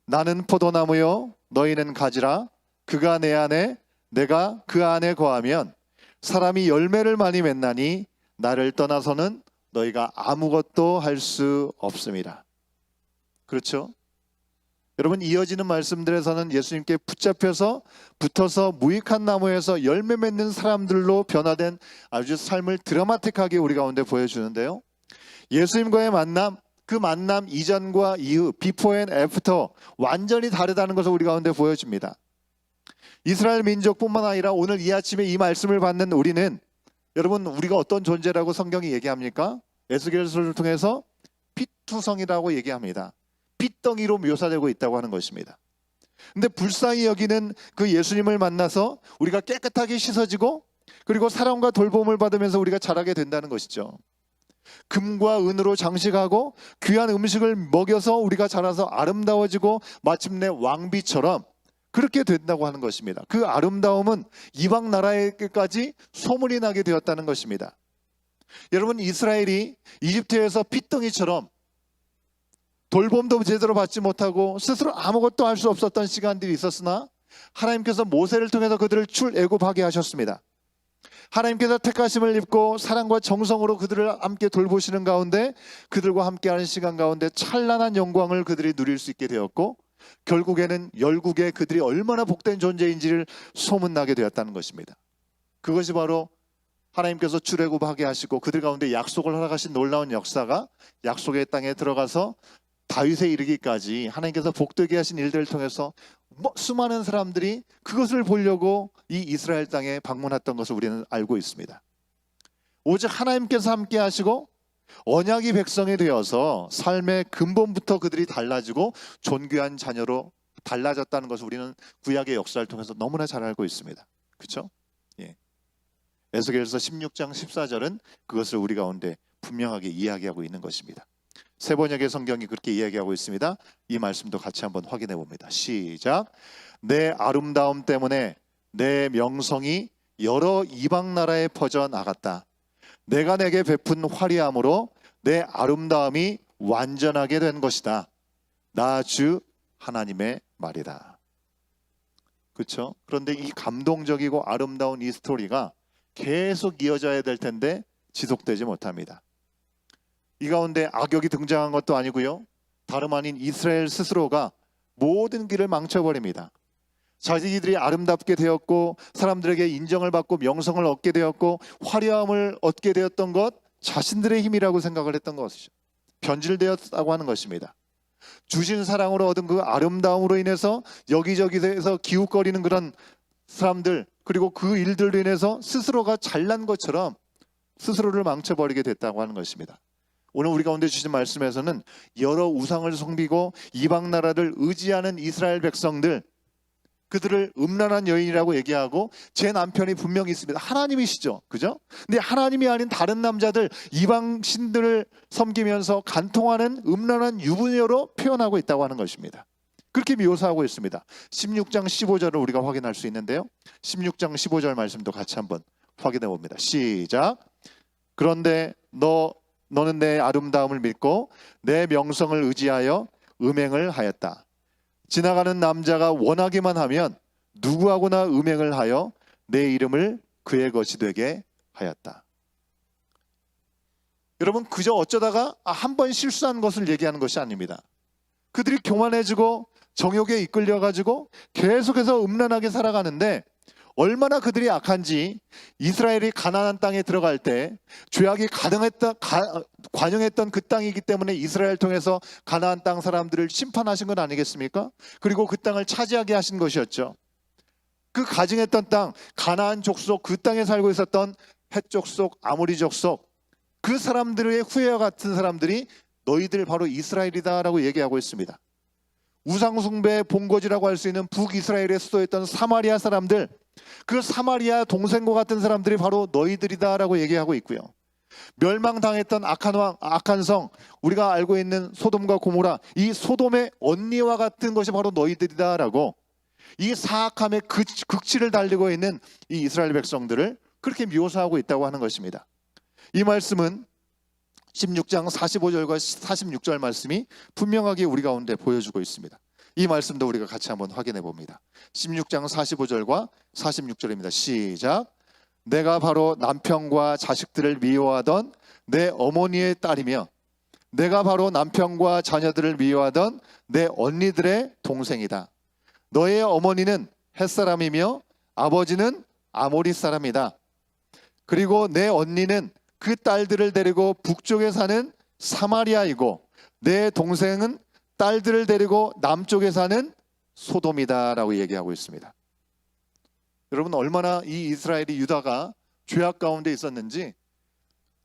나는 포도나무요 너희는 가지라. 그가 내 안에 내가 그 안에 거하면 사람이 열매를 많이 맺나니 나를 떠나서는 너희가 아무것도 할 수 없습니다. 그렇죠? 여러분, 이어지는 말씀들에서는 예수님께 붙어서 무익한 나무에서 열매 맺는 사람들로 변화된 아주 삶을 드라마틱하게 우리 가운데 보여주는데요. 예수님과의 만남, 그 만남 이전과 이후, 비포 앤 애프터 완전히 다르다는 것을 우리 가운데 보여줍니다. 이스라엘 민족뿐만 아니라 오늘 이 아침에 이 말씀을 받는 우리는, 여러분, 우리가 어떤 존재라고 성경이 얘기합니까? 에스겔서를 통해서 피투성이라고 얘기합니다. 핏덩이로 묘사되고 있다고 하는 것입니다. 근데 불쌍히 여기는 그 예수님을 만나서 우리가 깨끗하게 씻어지고 그리고 사랑과 돌봄을 받으면서 우리가 자라게 된다는 것이죠. 금과 은으로 장식하고 귀한 음식을 먹여서 우리가 자라서 아름다워지고 마침내 왕비처럼 그렇게 된다고 하는 것입니다. 그 아름다움은 이방 나라에까지 소문이 나게 되었다는 것입니다. 여러분, 이스라엘이 이집트에서 핏덩이처럼 돌봄도 제대로 받지 못하고 스스로 아무것도 할 수 없었던 시간들이 있었으나 하나님께서 모세를 통해서 그들을 출애굽하게 하셨습니다. 하나님께서 택하심을 입고 사랑과 정성으로 그들을 함께 돌보시는 가운데 그들과 함께하는 시간 가운데 찬란한 영광을 그들이 누릴 수 있게 되었고 결국에는 열국에 그들이 얼마나 복된 존재인지를 소문나게 되었다는 것입니다. 그것이 바로 하나님께서 출애굽하게 하시고 그들 가운데 약속을 허락하신 놀라운 역사가 약속의 땅에 들어가서 다윗에 이르기까지 하나님께서 복되게 하신 일들을 통해서 수많은 사람들이 그것을 보려고 이 이스라엘 땅에 방문했던 것을 우리는 알고 있습니다. 오직 하나님께서 함께 하시고 언약의 백성이 되어서 삶의 근본부터 그들이 달라지고 존귀한 자녀로 달라졌다는 것을 우리는 구약의 역사를 통해서 너무나 잘 알고 있습니다. 그렇죠? 에스겔서 16장 14절은 그것을 우리 가운데 분명하게 이야기하고 있는 것입니다. 세번역의 성경이 그렇게 이야기하고 있습니다. 이 말씀도 같이 한번 확인해 봅니다. 시작. 내 아름다움 때문에 내 명성이 여러 이방 나라에 퍼져 나갔다. 내가 내게 베푼 화려함으로 내 아름다움이 완전하게 된 것이다. 나 주 하나님의 말이다. 그렇죠? 그런데 이 감동적이고 아름다운 이 스토리가 계속 이어져야 될 텐데 지속되지 못합니다. 이 가운데 악역이 등장한 것도 아니고요. 다름 아닌 이스라엘 스스로가 모든 길을 망쳐버립니다. 자기들이 아름답게 되었고 사람들에게 인정을 받고 명성을 얻게 되었고 화려함을 얻게 되었던 것 자신들의 힘이라고 생각을 했던 것이죠. 변질되었다고 하는 것입니다. 주신 사랑으로 얻은 그 아름다움으로 인해서 여기저기에서 기웃거리는 그런 사람들, 그리고 그 일들로 인해서 스스로가 잘난 것처럼 스스로를 망쳐버리게 됐다고 하는 것입니다. 오늘 우리 가운데 주신 말씀에서는 여러 우상을 섬기고 이방 나라를 의지하는 이스라엘 백성들, 그들을 음란한 여인이라고 얘기하고 제 남편이 분명히 있습니다. 하나님이시죠, 그죠? 근데 하나님이 아닌 다른 남자들, 이방 신들을 섬기면서 간통하는 음란한 유부녀로 표현하고 있다고 하는 것입니다. 그렇게 묘사하고 있습니다. 16장 15절을 우리가 확인할 수 있는데요, 16장 15절 말씀도 같이 한번 확인해 봅니다. 시작. 그런데 너는 내 아름다움을 믿고 내 명성을 의지하여 음행을 하였다. 지나가는 남자가 원하기만 하면 누구하고나 음행을 하여 내 이름을 그의 것이 되게 하였다. 여러분, 그저 어쩌다가 한 번 실수한 것을 얘기하는 것이 아닙니다. 그들이 교만해지고 정욕에 이끌려가지고 계속해서 음란하게 살아가는데 얼마나 그들이 악한지 이스라엘이 가나안 땅에 들어갈 때 죄악이 관영했던 그 땅이기 때문에 이스라엘 통해서 가나안 땅 사람들을 심판하신 건 아니겠습니까? 그리고 그 땅을 차지하게 하신 것이었죠. 그 가증했던 땅, 가나안 족속, 그 땅에 살고 있었던 헷 족속, 아모리 족속, 그 사람들의 후예와 같은 사람들이 너희들 바로 이스라엘이다라고 얘기하고 있습니다. 우상숭배의 본거지라고 할 수 있는 북이스라엘의 수도였던 사마리아 사람들, 그 사마리아 동생과 같은 사람들이 바로 너희들이다라고 얘기하고 있고요. 멸망당했던 악한 왕, 악한 성, 우리가 알고 있는 소돔과 고모라, 이 소돔의 언니와 같은 것이 바로 너희들이다라고 이 사악함의 극치를 달리고 있는 이 이스라엘 백성들을 그렇게 묘사하고 있다고 하는 것입니다. 이 말씀은 16장 45절과 46절 말씀이 분명하게 우리 가운데 보여주고 있습니다. 이 말씀도 우리가 같이 한번 확인해 봅니다. 16장 45절과 46절입니다. 시작. 내가 바로 남편과 자식들을 미워하던 내 어머니의 딸이며 내가 바로 남편과 자녀들을 미워하던 내 언니들의 동생이다. 너의 어머니는 햇사람이며 아버지는 아모리 사람이다. 그리고 내 언니는 그 딸들을 데리고 북쪽에 사는 사마리아이고 내 동생은 딸들을 데리고 남쪽에 사는 소돔이다라고 얘기하고 있습니다. 여러분, 얼마나 이 이스라엘이, 유다가 죄악 가운데 있었는지,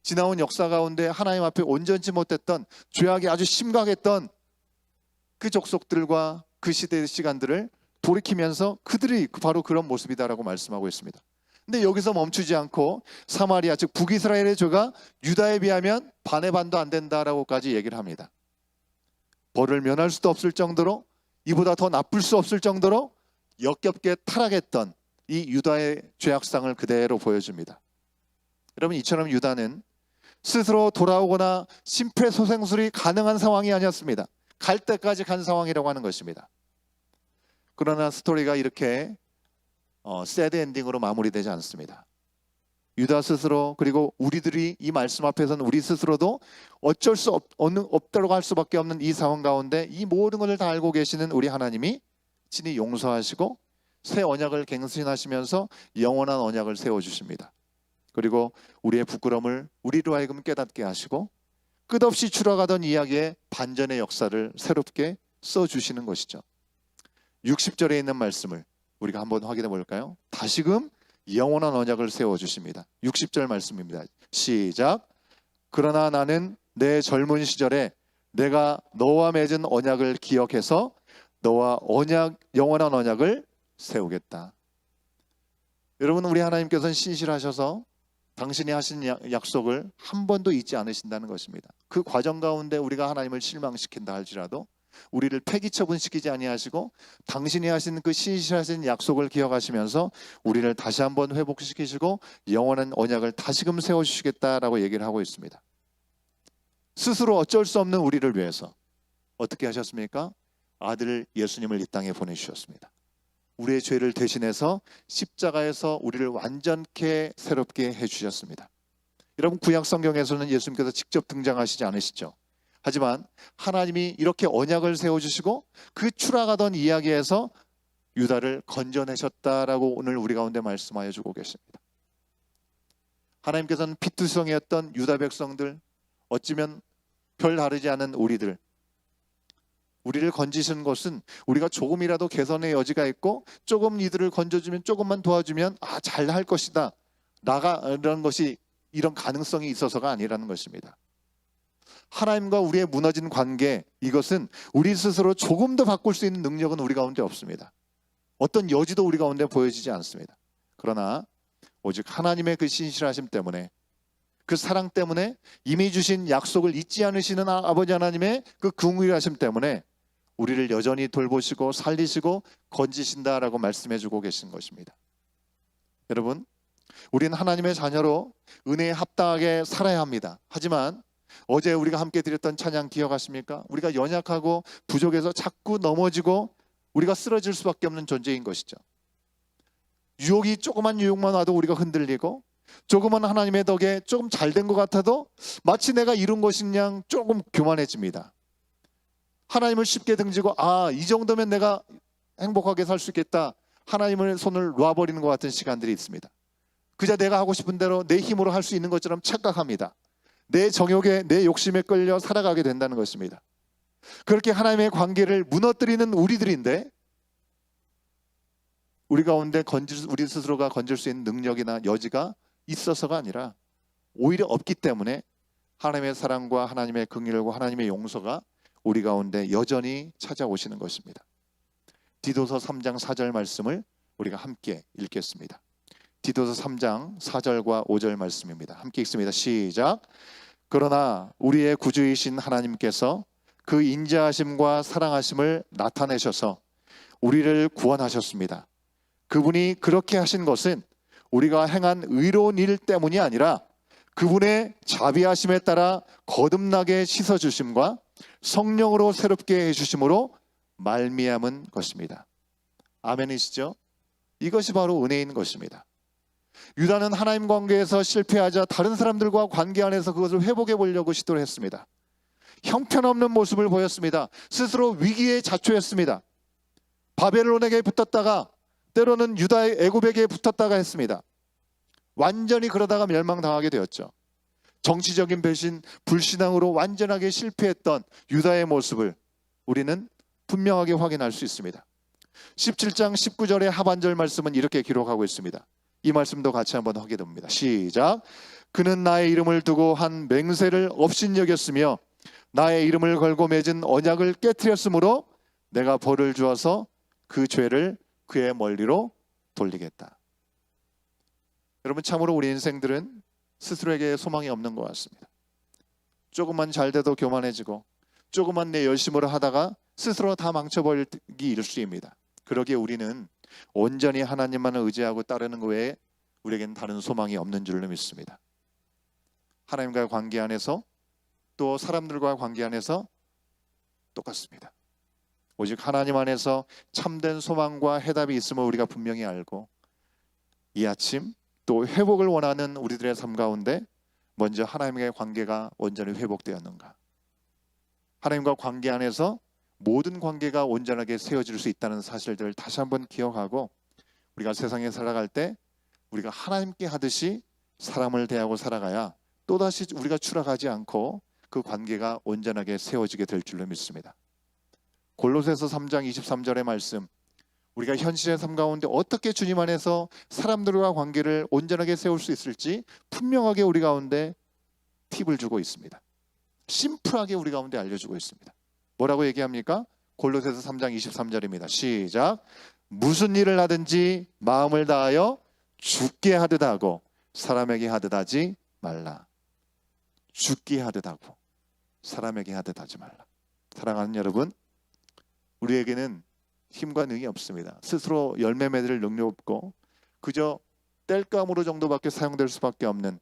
지나온 역사 가운데 하나님 앞에 온전치 못했던 죄악이 아주 심각했던 그 족속들과 그 시대의 시간들을 돌이키면서 그들이 바로 그런 모습이다라고 말씀하고 있습니다. 근데 여기서 멈추지 않고 사마리아, 즉 북이스라엘의 죄가 유다에 비하면 반의 반도 안 된다라고까지 얘기를 합니다. 벌을 면할 수도 없을 정도로, 이보다 더 나쁠 수 없을 정도로 역겹게 타락했던 이 유다의 죄악상을 그대로 보여줍니다. 여러분, 이처럼 유다는 스스로 돌아오거나 심폐소생술이 가능한 상황이 아니었습니다. 갈 때까지 간 상황이라고 하는 것입니다. 그러나 스토리가 이렇게 새드 엔딩으로 마무리되지 않습니다. 유다 스스로, 그리고 우리들이 이 말씀 앞에서는 우리 스스로도 어쩔 수 없다고 할 수밖에 없는 이 상황 가운데 이 모든 것을 다 알고 계시는 우리 하나님이 친히 용서하시고 새 언약을 갱신하시면서 영원한 언약을 세워주십니다. 그리고 우리의 부끄러움을 우리로 하여금 깨닫게 하시고 끝없이 추락하던 이야기의 반전의 역사를 새롭게 써주시는 것이죠. 60절에 있는 말씀을 우리가 한번 확인해 볼까요? 다시금 영원한 언약을 세워주십니다. 60절 말씀입니다. 시작. 그러나 나는 내 젊은 시절에 내가 너와 맺은 언약을 기억해서 너와 영원한 언약을 세우겠다. 여러분, 우리 하나님께서는 신실하셔서 당신이 하신 약속을 한 번도 잊지 않으신다는 것입니다. 그 과정 가운데 우리가 하나님을 실망시킨다 할지라도 우리를 폐기처분시키지 아니하시고 당신이 하신 그 신실하신 약속을 기억하시면서 우리를 다시 한번 회복시키시고 영원한 언약을 다시금 세워주시겠다라고 얘기를 하고 있습니다. 스스로 어쩔 수 없는 우리를 위해서 어떻게 하셨습니까? 아들 예수님을 이 땅에 보내주셨습니다. 우리의 죄를 대신해서 십자가에서 우리를 완전케 새롭게 해주셨습니다. 여러분, 구약 성경에서는 예수님께서 직접 등장하시지 않으시죠. 하지만 하나님이 이렇게 언약을 세워주시고 그 추락하던 이야기에서 유다를 건져내셨다라고 오늘 우리 가운데 말씀하여 주고 계십니다. 하나님께서는 피투성이었던 유다 백성들, 어찌면 별 다르지 않은 우리를 건지시는 것은 우리가 조금이라도 개선의 여지가 있고 조금 이들을 건져주면, 조금만 도와주면 잘할 것이다 라는 것이, 이런 가능성이 있어서가 아니라는 것입니다. 하나님과 우리의 무너진 관계, 이것은 우리 스스로 조금 더 바꿀 수 있는 능력은 우리 가운데 없습니다. 어떤 여지도 우리 가운데 보여지지 않습니다. 그러나 오직 하나님의 그 신실하심 때문에, 그 사랑 때문에, 이미 주신 약속을 잊지 않으시는 아버지 하나님의 그 긍휼하심 때문에 우리를 여전히 돌보시고 살리시고 건지신다라고 말씀해 주고 계신 것입니다. 여러분, 우리는 하나님의 자녀로 은혜에 합당하게 살아야 합니다. 하지만 어제 우리가 함께 드렸던 찬양 기억하십니까? 우리가 연약하고 부족해서 자꾸 넘어지고 우리가 쓰러질 수밖에 없는 존재인 것이죠. 유혹이, 조그만 유혹만 와도 우리가 흔들리고, 조그만 하나님의 덕에 조금 잘된 것 같아도 마치 내가 이룬 것인 양 조금 교만해집니다. 하나님을 쉽게 등지고 이 정도면 내가 행복하게 살 수 있겠다, 하나님을 손을 놔버리는 것 같은 시간들이 있습니다. 그저 내가 하고 싶은 대로 내 힘으로 할 수 있는 것처럼 착각합니다. 내 정욕에, 내 욕심에 끌려 살아가게 된다는 것입니다. 그렇게 하나님의 관계를 무너뜨리는 우리들인데, 우리 가운데 우리 스스로가 건질 수 있는 능력이나 여지가 있어서가 아니라 오히려 없기 때문에 하나님의 사랑과 하나님의 긍휼과 하나님의 용서가 우리 가운데 여전히 찾아오시는 것입니다. 디도서 3장 4절 말씀을 우리가 함께 읽겠습니다. 디도서 3장 4절과 5절 말씀입니다. 함께 읽습니다. 시작. 그러나 우리의 구주이신 하나님께서 그 인자하심과 사랑하심을 나타내셔서 우리를 구원하셨습니다. 그분이 그렇게 하신 것은 우리가 행한 의로운 일 때문이 아니라 그분의 자비하심에 따라 거듭나게 씻어주심과 성령으로 새롭게 해주심으로 말미암은 것입니다. 아멘이시죠? 이것이 바로 은혜인 것입니다. 유다는 하나님 관계에서 실패하자 다른 사람들과 관계 안에서 그것을 회복해 보려고 시도를 했습니다. 형편없는 모습을 보였습니다. 스스로 위기에 자초했습니다. 바벨론에게 붙었다가 때로는 유다의 애굽에게 붙었다가 했습니다. 완전히 그러다가 멸망당하게 되었죠. 정치적인 배신, 불신앙으로 완전하게 실패했던 유다의 모습을 우리는 분명하게 확인할 수 있습니다. 17장 19절의 하반절 말씀은 이렇게 기록하고 있습니다. 이 말씀도 같이 한번 하게 됩니다. 시작. 그는 나의 이름을 두고 한 맹세를 업신여겼으며 나의 이름을 걸고 맺은 언약을 깨트렸으므로 내가 벌을 주어서 그 죄를 그의 멀리로 돌리겠다. 여러분, 참으로 우리 인생들은 스스로에게 소망이 없는 것 같습니다. 조금만 잘 돼도 교만해지고, 조금만 내 열심으로 하다가 스스로 다 망쳐버리기 일쑤입니다. 그러기에 우리는 온전히 하나님만을 의지하고 따르는 것 외에 우리에게는 다른 소망이 없는 줄로 믿습니다. 하나님과의 관계 안에서, 또 사람들과의 관계 안에서 똑같습니다. 오직 하나님 안에서 참된 소망과 해답이 있음을 우리가 분명히 알고, 이 아침 또 회복을 원하는 우리들의 삶 가운데 먼저 하나님과의 관계가 온전히 회복되었는가, 하나님과 관계 안에서 모든 관계가 온전하게 세워질 수 있다는 사실들을 다시 한번 기억하고, 우리가 세상에 살아갈 때 우리가 하나님께 하듯이 사람을 대하고 살아가야 또다시 우리가 추락하지 않고 그 관계가 온전하게 세워지게 될 줄로 믿습니다. 골로새서 3장 23절의 말씀, 우리가 현실의 삶 가운데 어떻게 주님 안에서 사람들과 관계를 온전하게 세울 수 있을지 분명하게 우리 가운데 팁을 주고 있습니다. 심플하게 우리 가운데 알려주고 있습니다. 뭐라고 얘기합니까? 골로새서 3장 23절입니다. 시작. 무슨 일을 하든지 마음을 다하여 주께 하듯 하고 사람에게 하듯 하지 말라. 주께 하듯 하고 사람에게 하듯 하지 말라. 사랑하는 여러분, 우리에게는 힘과 능이 없습니다. 스스로 열매 맺을 능력 없고 그저 땔감으로 정도밖에 사용될 수밖에 없는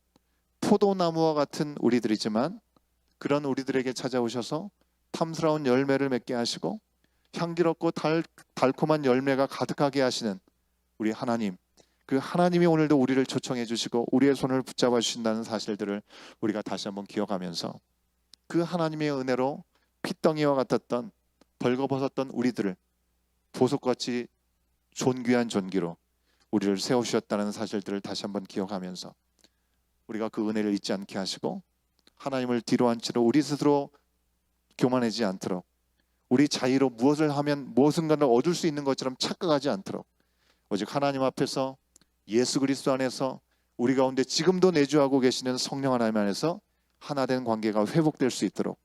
포도나무와 같은 우리들이지만, 그런 우리들에게 찾아오셔서 탐스러운 열매를 맺게 하시고 향기롭고 달콤한 열매가 가득하게 하시는 우리 하나님, 그 하나님이 오늘도 우리를 초청해 주시고 우리의 손을 붙잡아 주신다는 사실들을 우리가 다시 한번 기억하면서 그 하나님의 은혜로 핏덩이와 같았던 벌거벗었던 우리들을 보석같이 존귀한 존귀로 우리를 세우셨다는 사실들을 다시 한번 기억하면서 우리가 그 은혜를 잊지 않게 하시고 하나님을 뒤로 한 채로 우리 스스로 교만하지 않도록, 우리 자의로 무엇을 하면 무엇인가를 얻을 수 있는 것처럼 착각하지 않도록 오직 하나님 앞에서 예수 그리스도 안에서 우리 가운데 지금도 내주하고 계시는 성령 하나님 안에서 하나된 관계가 회복될 수 있도록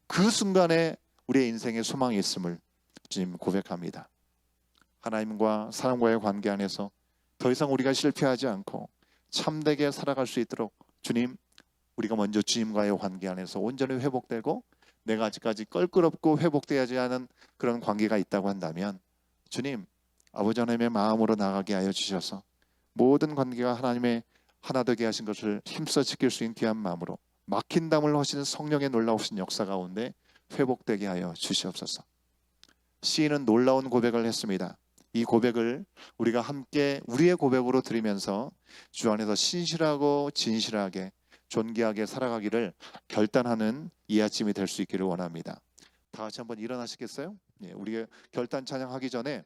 그 순간에 우리의 인생에 소망이 있음을 주님 고백합니다. 하나님과 사람과의 관계 안에서 더 이상 우리가 실패하지 않고 참되게 살아갈 수 있도록 주님, 우리가 먼저 주님과의 관계 안에서 온전히 회복되고 내가 아직까지 껄끄럽고 회복되지 않은 그런 관계가 있다고 한다면 주님, 아버지 하나님의 마음으로 나가게 하여 주셔서 모든 관계가 하나님의 하나 되게 하신 것을 힘써 지킬 수 있는 귀한 마음으로 막힌 담을 하시는 성령의 놀라우신 역사 가운데 회복되게 하여 주시옵소서. 시인은 놀라운 고백을 했습니다. 이 고백을 우리가 함께 우리의 고백으로 드리면서 주 안에서 신실하고 진실하게 존귀하게 살아가기를 결단하는 이 아침이 될 수 있기를 원합니다. 다 같이 한번 일어나시겠어요? 예, 우리가 결단 찬양하기 전에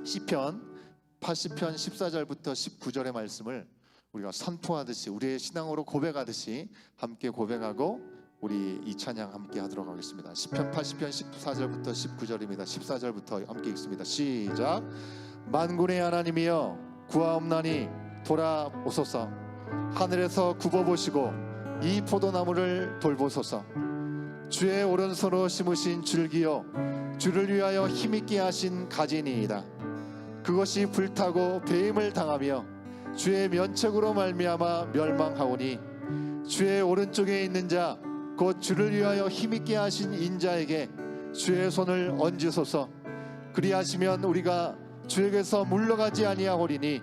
시편 80편 14절부터 19절의 말씀을 우리가 선포하듯이 우리의 신앙으로 고백하듯이 함께 고백하고 우리 이 찬양 함께 하도록 하겠습니다. 시편 80편 14절부터 19절입니다. 14절부터 함께 읽습니다. 시작. 만군의 하나님이여 구하옵나니 돌아오소서. 하늘에서 굽어보시고 이 포도나무를 돌보소서. 주의 오른손으로 심으신 줄기여 주를 위하여 힘있게 하신 가지니이다. 그것이 불타고 배임을 당하며 주의 면책으로 말미암아 멸망하오니 주의 오른쪽에 있는 자 곧 주를 위하여 힘있게 하신 인자에게 주의 손을 얹으소서. 그리하시면 우리가 주에게서 물러가지 아니하오리니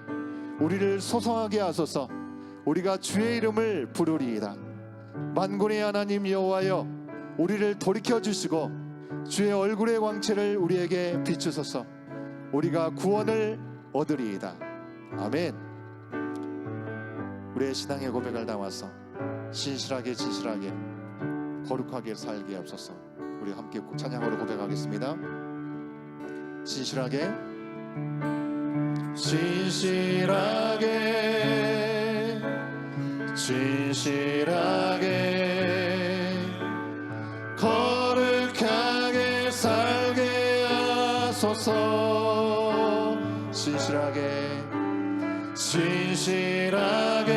우리를 소성하게 하소서. 우리가 주의 이름을 부르리이다. 만군의 하나님 여호와여 우리를 돌이켜 주시고 주의 얼굴의 광채를 우리에게 비추소서. 우리가 구원을 얻으리이다. 아멘. 우리의 신앙의 고백을 담아서 신실하게 진실하게 거룩하게 살게 하옵소서. 우리 함께 찬양으로 고백하겠습니다. 신실하게 진실하게 진실하게 거룩하게 살게 하소서. 진실하게 진실하게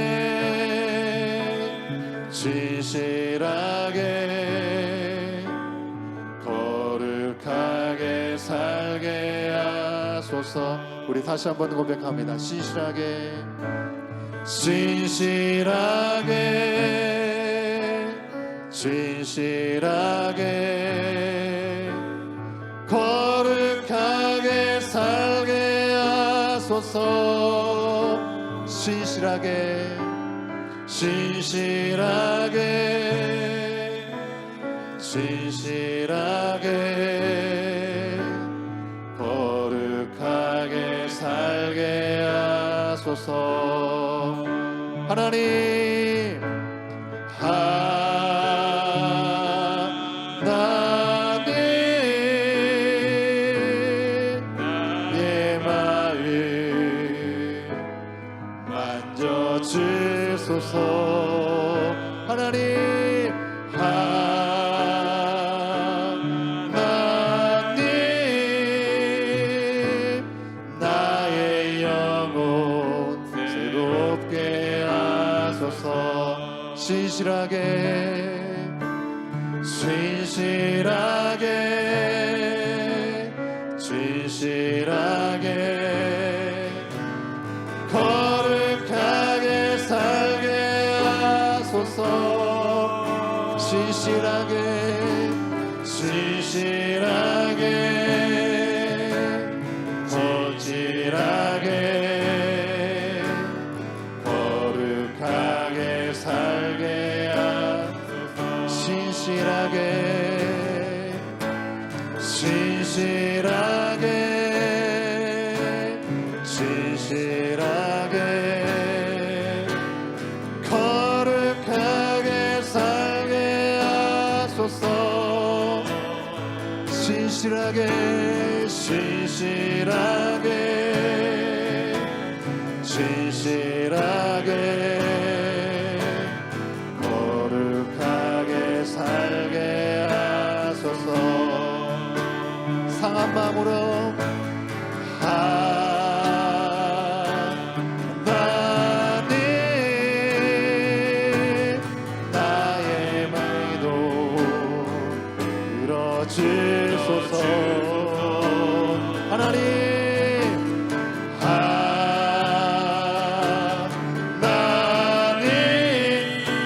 진실하게 거룩하게 살게 하소서. 우리 다시 한번 고백합니다. 진실하게 진실하게 진실하게 거룩하게 살게 하소서. 진실하게 진실하게 진실하게 거룩하게 살게 하소서. 하나님 나의 마음 만져주소서. 하나님 하나님 나의 영혼 새롭게 하소서. 진실하게 진실하게 진실하게 거룩하게 살게 하소서. 진실하게 진실하게 거칠하게 거룩하게 살게 하소서. 진실하게 진실하게 진실하게 거룩하게 살게 하소서. 진실하게 거룩하게 살게 하소서. 상한 마음으로 하나님 나의 마음도 들어주소서. 하나님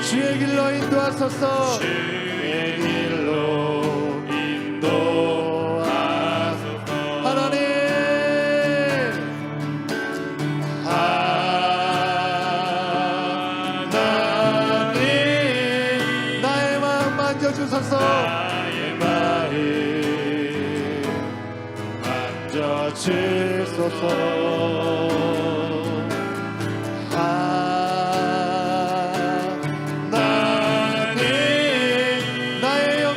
주의 길로 인도하소서. 주의 길로 인도하소서. 하나님 나의 마음 만져주소서. 나의 마음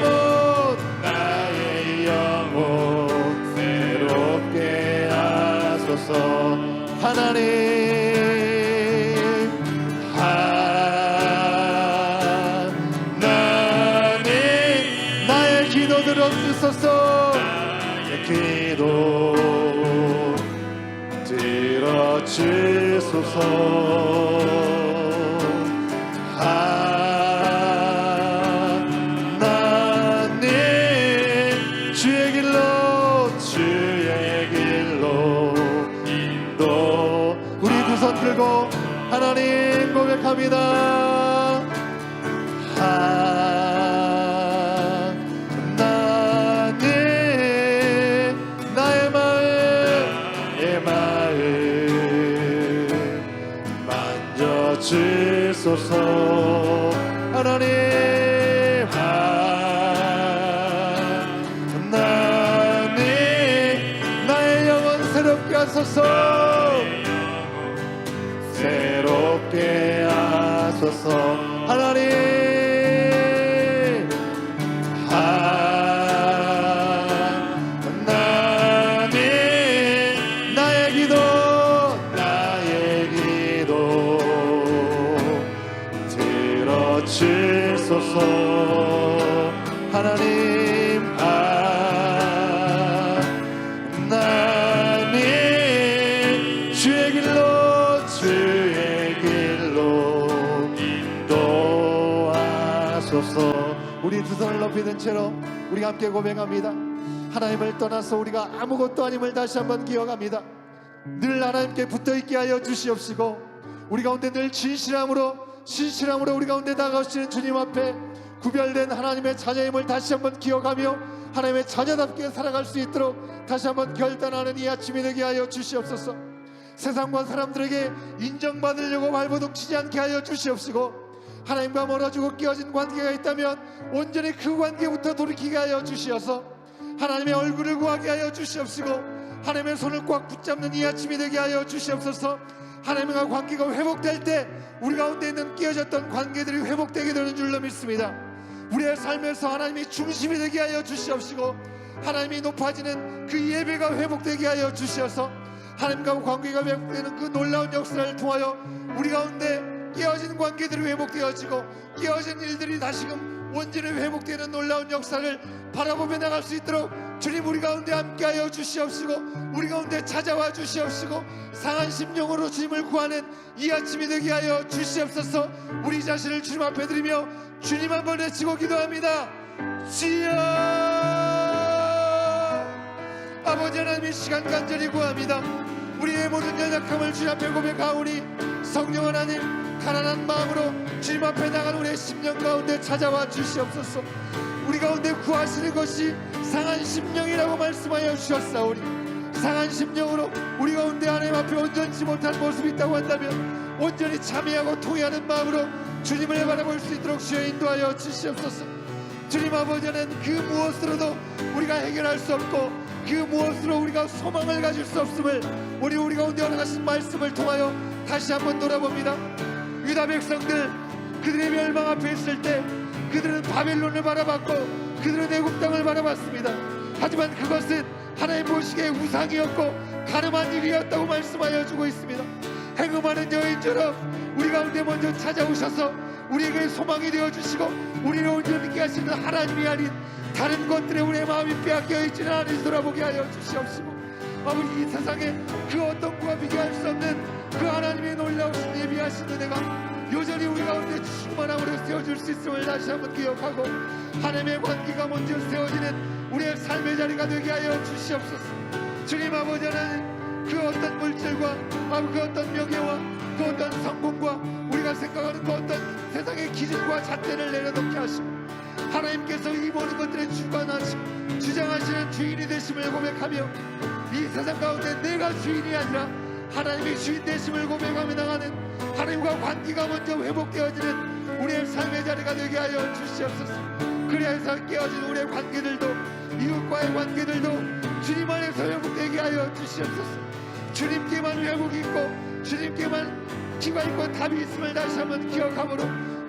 만져주소서. 하나님 나의 기도 들어주소서. 나의 기도 들어주소서. 하나님 주의 길로 우리 두 손 들고 하나님 고백합니다. 하나님 나의 마음 만져주소서. 하나님 나의 영혼 새롭게 하소서. 새롭게 하소서. 하나님 나의 기도 들어주소서. 하나님 하나님 주의 길로 인도하소서. 우리 두 손을 높이 든 채로 우리가 함께 고백합니다. 하나님을 떠나서 우리가 아무것도 아님을 다시 한번 기억합니다. 늘 하나님께 붙어있게 하여 주시옵시고 우리 가운데 늘 진실함으로 우리 가운데 다가오시는 주님 앞에 구별된 하나님의 자녀임을 다시 한번 기억하며 하나님의 자녀답게 살아갈 수 있도록 다시 한번 결단하는 이 아침이 되게 하여 주시옵소서. 세상과 사람들에게 인정받으려고 발버둥치지 않게 하여 주시옵시고 하나님과 멀어지고 끼어진 관계가 있다면 온전히 그 관계부터 돌이키게 하여 주시어서 하나님의 얼굴을 구하게 하여 주시옵시고 하나님의 손을 꽉 붙잡는 이 아침이 되게 하여 주시옵소서. 하나님과 관계가 회복될 때 우리 가운데 있는 끼어졌던 관계들이 회복되게 되는 줄로 믿습니다. 우리의 삶에서 하나님이 중심이 되게 하여 주시옵시고 하나님이 높아지는 그 예배가 회복되게 하여 주시어서 하나님과 관계가 회복되는 그 놀라운 역사를 통하여 우리 가운데 깨어진 관계들이 회복되어지고 깨어진 일들이 다시금 온전히 회복되는 놀라운 역사를 바라보며 나갈 수 있도록 주님 우리 가운데 함께하여 주시옵시고 우리 가운데 찾아와 주시옵시고 상한 심령으로 주님을 구하는 이 아침이 되게 하여 주시옵소서. 우리 자신을 주님 앞에 드리며 주님 한번 외치고 기도합니다. 주여 아버지 하나님 이 시간 간절히 구합니다. 우리의 모든 연약함을 주님 앞에 고백하오니 성령 하나님 가난한 마음으로 주님 앞에 나간 우리의 심령 가운데 찾아와 주시옵소서. 우리 가운데 구하시는 것이 상한 심령이라고 말씀하여 주셨사오니 상한 심령으로 우리 가운데 하나님 앞에 온전치 못한 모습이 있다고 한다면 온전히 참여하고 통회하는 마음으로 주님을 바라볼 수 있도록 주여 인도하여 주시옵소서. 주님 아버지는 그 무엇으로도 우리가 해결할 수 없고 그 무엇으로 우리가 소망을 가질 수 없음을 우리 가운데 허락하신 말씀을 통하여 다시 한번 돌아봅니다. 유다 백성들, 그들의 멸망 앞에 있을 때 그들은 바벨론을 바라봤고 그들은 애굽 땅을 바라봤습니다. 하지만 그것은 하나님 보시기에 우상이었고 가늠한 일이었다고 말씀하여 주고 있습니다. 행음하는 여인처럼 우리 가운데 먼저 찾아오셔서 우리에게 소망이 되어주시고 우리를 온전히 하시는 하나님이 아닌 다른 것들에 우리의 마음이 빼앗겨 있지는 않은지 돌아보게 하여 주시옵시고, 아버지, 이 세상에 그 어떤 것과 비교할 수 없는 그 하나님의 놀라우신 예비하신 은혜가 여전히 우리 가운데 충만함으로 세워줄 수 있음을 다시 한번 기억하고 하나님의 관계가 먼저 세워지는 우리의 삶의 자리가 되게 하여 주시옵소서. 주님 아버지 하나님, 그 어떤 물질과 그 어떤 명예와 그 어떤 성공과 우리가 생각하는 그 어떤 세상의 기준과 잣대를 내려놓게 하시고 하나님께서 이 모든 것들의 주관하시고 주장하시는 주인이 되심을 고백하며 이 세상 가운데 내가 주인이 아니라 하나님의 주인 되심을 고백하며 나가는 하나님과 관계가 먼저 회복되어지는 우리의 삶의 자리가 되게 하여 주시옵소서. 그래서 깨어진 우리의 관계들도 이웃과의 관계들도 주님 안에서 회복되게 하여 주시옵소서. 주님께만 회복이 있고 주님께만 기가 있고 답이 있음을 다시 한번 기억함으로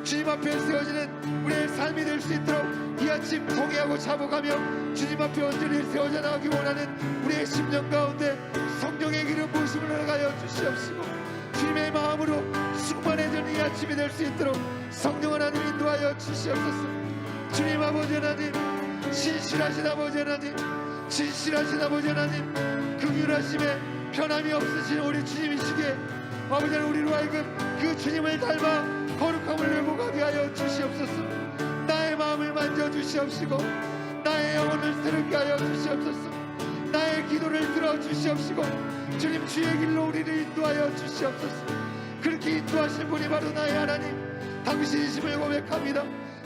주님 앞에 세워지는 우리의 삶이 될 수 있도록 이 아침 통회하고 자복하며 주님 앞에 온전히 세워져 나가기 원하는 우리의 심령 가운데 성령의 기름 부으심을 허락하여 주시옵시고 주님의 마음으로 충만해지는 이 아침이 될 수 있도록 성령 하나님 인도하여 주시옵소서. 주님 아버지 하나님, 신실하신 아버지 하나님, 진실하신 아버지 하나님, 긍휼하심에 변함이 없으신 우리 주님이시기에 아버지 하나님, 우리로 하여금 그 주님을 닮아 거룩함을 회복하게 하여 주시옵소서. 나의 마음을 만져주시옵시고 나의 영혼을 새롭게 하여 주시옵소서. 나의 기도를 들어주시옵시고 주님 주의 길로 우리를 인도하여 주시옵소서. 그렇게 인도하신 분이 바로 나의 하나님 당신이심을 고백합니다.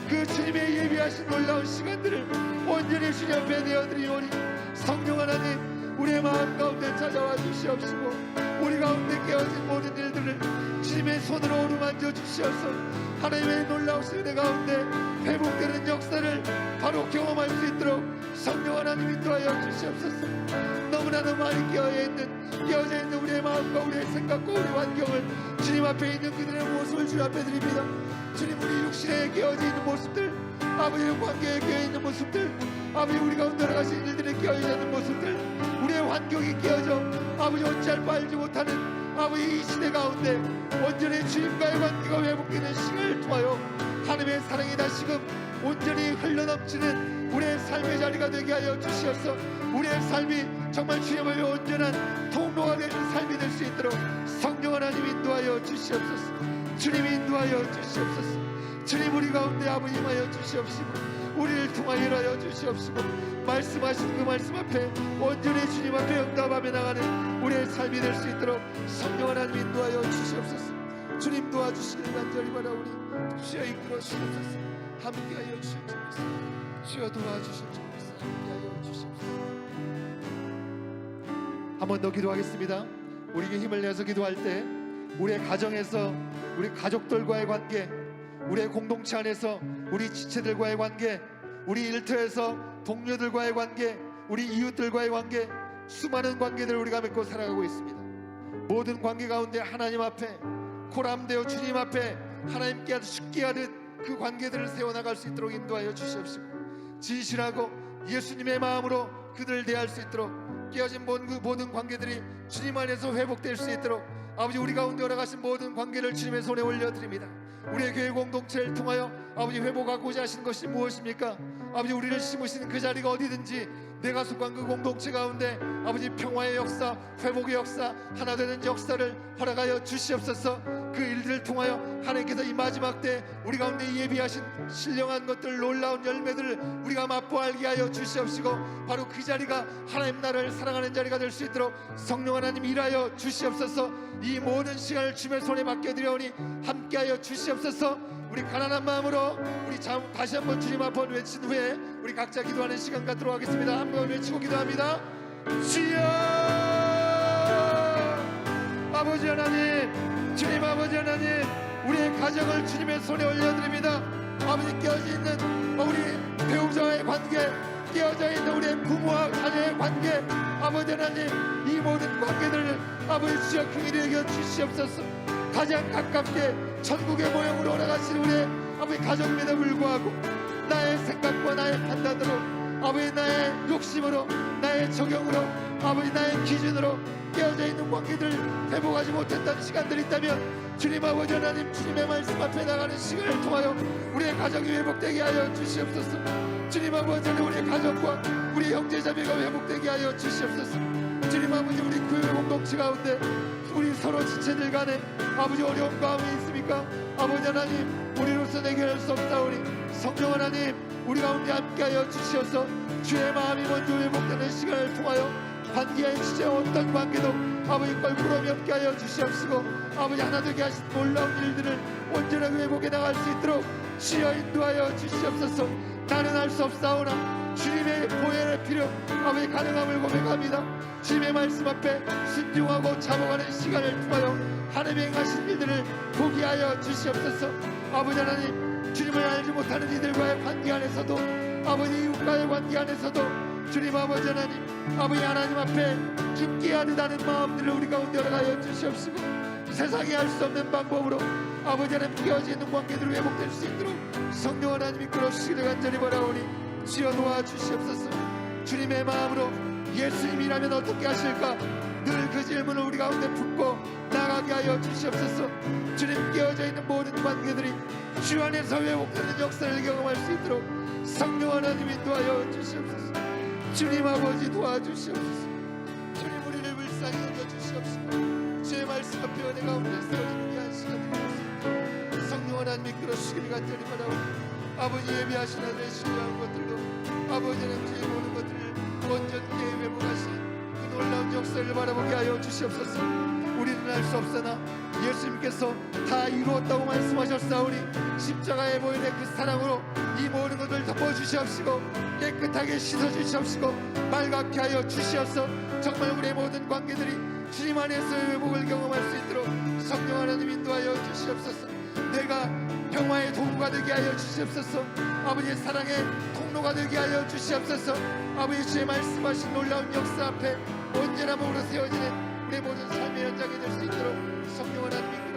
그 주님의 예비하신 놀라운 시간들을 온전히 주님 앞에 내어드리오니 성령 하나님, 우리의 마음 가운데 찾아와 주시옵시고 우리 가운데 깨어진 모든 일들을 주님의 손으로 어루만져 주시옵소서. 하나님의 놀라우신 은혜 가운데 회복되는 역사를 바로 경험할 수 있도록 성령 하나님 인도하여 주시옵소서. 너무나도 많이 깨어져 있는 우리의 마음과 우리의 생각과 우리의 환경을 주님 앞에 있는 그들의 모습을 주님 앞에 드립니다. 주님, 우리 육신에 깨어져 있는 모습들, 아버지의 관계에 깨어 있는 모습들, 아버지 우리 가운데 나가신 일들에 깨어져 있는 모습들, 우리의 환경이 깨어져 아버지 어찌할 바 알지 못하는 아버지 이 시대 가운데 온전히 주님과의 관계가 회복되는 시간을 통하여 하나님의 사랑이 다시금 온전히 흘러넘치는 우리의 삶의 자리가 되게 하여 주시옵소서. 우리의 삶이 정말 주님 앞에 온전한 통로가 되는 삶이 될 수 있도록 성령 하나님 인도하여 주시옵소서. 주님이 인도하여 주시옵소서. 주님, 우리 가운데 아버지 임하여 주시옵시고 우리를 통하여 일하여 주시옵시고 말씀하신 그 말씀 앞에 온전히 주님 앞에 응답하며 나가는 우리의 삶이 될 수 있도록 성령 하나님 인도하여 주시옵소서. 주님 도와주시기를 간절히 바라오니 주여 이끌어 주시옵소서. 함께하여 주시옵소서. 주여 도와주시옵소서. 함께하여 주시옵소서. 한 번 더 기도하겠습니다. 우리에게 힘을 내서 기도할 때 우리의 가정에서 우리 가족들과의 관계, 우리의 공동체 안에서 우리 지체들과의 관계, 우리 일터에서 동료들과의 관계, 우리 이웃들과의 관계, 수많은 관계들을 우리가 맺고 살아가고 있습니다. 모든 관계 가운데 하나님 앞에 고람되어 주님 앞에 하나님께 죽게 하는 그 관계들을 세워나갈 수 있도록 인도하여 주시옵시고 진실하고 예수님의 마음으로 그들을 대할 수 있도록 깨어진 모든 관계들이 주님 안에서 회복될 수 있도록 아버지 우리 가운데 허락하신 모든 관계를 주님의 손에 올려드립니다. 우리의 교회 공동체를 통하여 아버지 회복하고자 하신 것이 무엇입니까? 아버지 우리를 심으시는 그 자리가 어디든지 내가 속한 그 공동체 가운데 아버지 평화의 역사, 회복의 역사, 하나 되는 역사를 허락하여 주시옵소서. 그 일들을 통하여 하나님께서 이 마지막 때 우리 가운데 예비하신 신령한 것들, 놀라운 열매들을 우리가 맛보아 알게 하여 주시옵시고 바로 그 자리가 하나님 나라를 사랑하는 자리가 될 수 있도록 성령 하나님 일하여 주시옵소서. 이 모든 시간을 주님의 손에 맡겨드려오니 함께하여 주시옵소서. 우리 가난한 마음으로 우리 다시 한번 주님 앞에 외친 후에 우리 각자 기도하는 시간 갖도록 하겠습니다. 한번 외치고 기도합니다. 주여 아버지 하나님, 주님 아버지 하나님, 우리의 가정을 주님의 손에 올려드립니다. 아버지 깨어져 있는 우리 배우자와의 관계, 깨어져 있는 우리의 부모와 자녀의 관계, 아버지 하나님 이 모든 관계들을 아버지 주여 긍휼히 여겨 주시옵소서. 가장 가깝게 천국의 모형으로 올라가신 우리의 아버지 가족임에도 불구하고 나의 생각과 나의 판단으로 아버지 나의 욕심으로 나의 적용으로 아버지 나의 기준으로 깨어져 있는 관계들을 회복하지 못했던 시간들이 있다면 주님 아버지 하나님 주님의 말씀 앞에 나가는 시간을 통하여 우리의 가정이 회복되게 하여 주시옵소서. 주님 아버지 하나님 우리의 가족과 우리 형제자매가 회복되게 하여 주시옵소서. 주님 아버지 우리 구역의 공동체 가운데 우리 서로 지체들 간에 아버지 어려운 가운데 있습니까? 아버지 하나님 우리로서 해결할 수 없사오니 성령 하나님 우리 가운데 함께하여 주시어서 주의 마음이 먼저 회복되는 시간을 통하여 관계의 주제 어떤 관계도 아버지 껄끄러움이 없게 하여 주시옵시고 아버지 하나 되게 하신 놀라운 일들을 온전하게 회복해 나갈 수 있도록 주여 인도하여 주시옵소서. 나는 할 수 없사오나 주님의 보혈의 피로 아버지 가능함을 고백합니다. 주님의 말씀 앞에 순종하고 잡아가는 시간을 통하여 하나님의 행하신 일들을 보게 하여 주시옵소서. 아버지 하나님 주님을 알지 못하는 이들과의 관계 안에서도 아버지 이웃과의 관계 안에서도 주님 아버지 하나님 아버지 하나님 앞에 깊게 하듯하는 마음들을 우리 가운데 열어가여 주시옵시고 세상이 할 수 없는 방법으로 아버지 하나님 깨어져 있는 관계들을 회복될 수 있도록 성령 하나님이 끌어주시기를 간절히 바라오니 주여 도와주시옵소서. 주님의 마음으로 예수님이라면 어떻게 하실까 늘 그 질문을 우리 가운데 품고 나가게 하여 주시옵소서. 주님 깨어져 있는 모든 관계들이 주 안에서 회복되는 역사를 경험할 수 있도록 성령 하나님 인도하여 주시옵소서. 주님 아버지 도와주시옵소서. 주님 우리를 불쌍히 여겨주시옵시고 주의 말씀 앞에 은혜 가운데 서리는 위한 시간이 되었습니다. 성령 하나님이 끌어주시기를 간절히 바라오니 아버지 예비하신 아들의 신뢰한 것들도 아버지 하나님의 모든 것들을 온전히 회복하신 그 놀라운 역사를 바라보게 하여 주시옵소서. 우리는 알 수 없으나 예수님께서 다 이루었다고 말씀하셨사오니 십자가에 보이는 그 사랑으로 이 모든 것을 덮어주시옵시고 깨끗하게 씻어주시옵시고 맑게 하여 주시옵소서. 정말 우리의 모든 관계들이 주님 안에서의 회복을 경험할 수 있도록 성령 하나님 인도하여 주시옵소서. 내가 평화의 도구가 되게 하여 주시옵소서. 아버지의 사랑의 통로가 되게 하여 주시옵소서. 아버지 주의 말씀하신 놀라운 역사 앞에 언제나 몸으로 세워지는 우리 모든 삶의 현장이 될 수 있도록 성령 하나님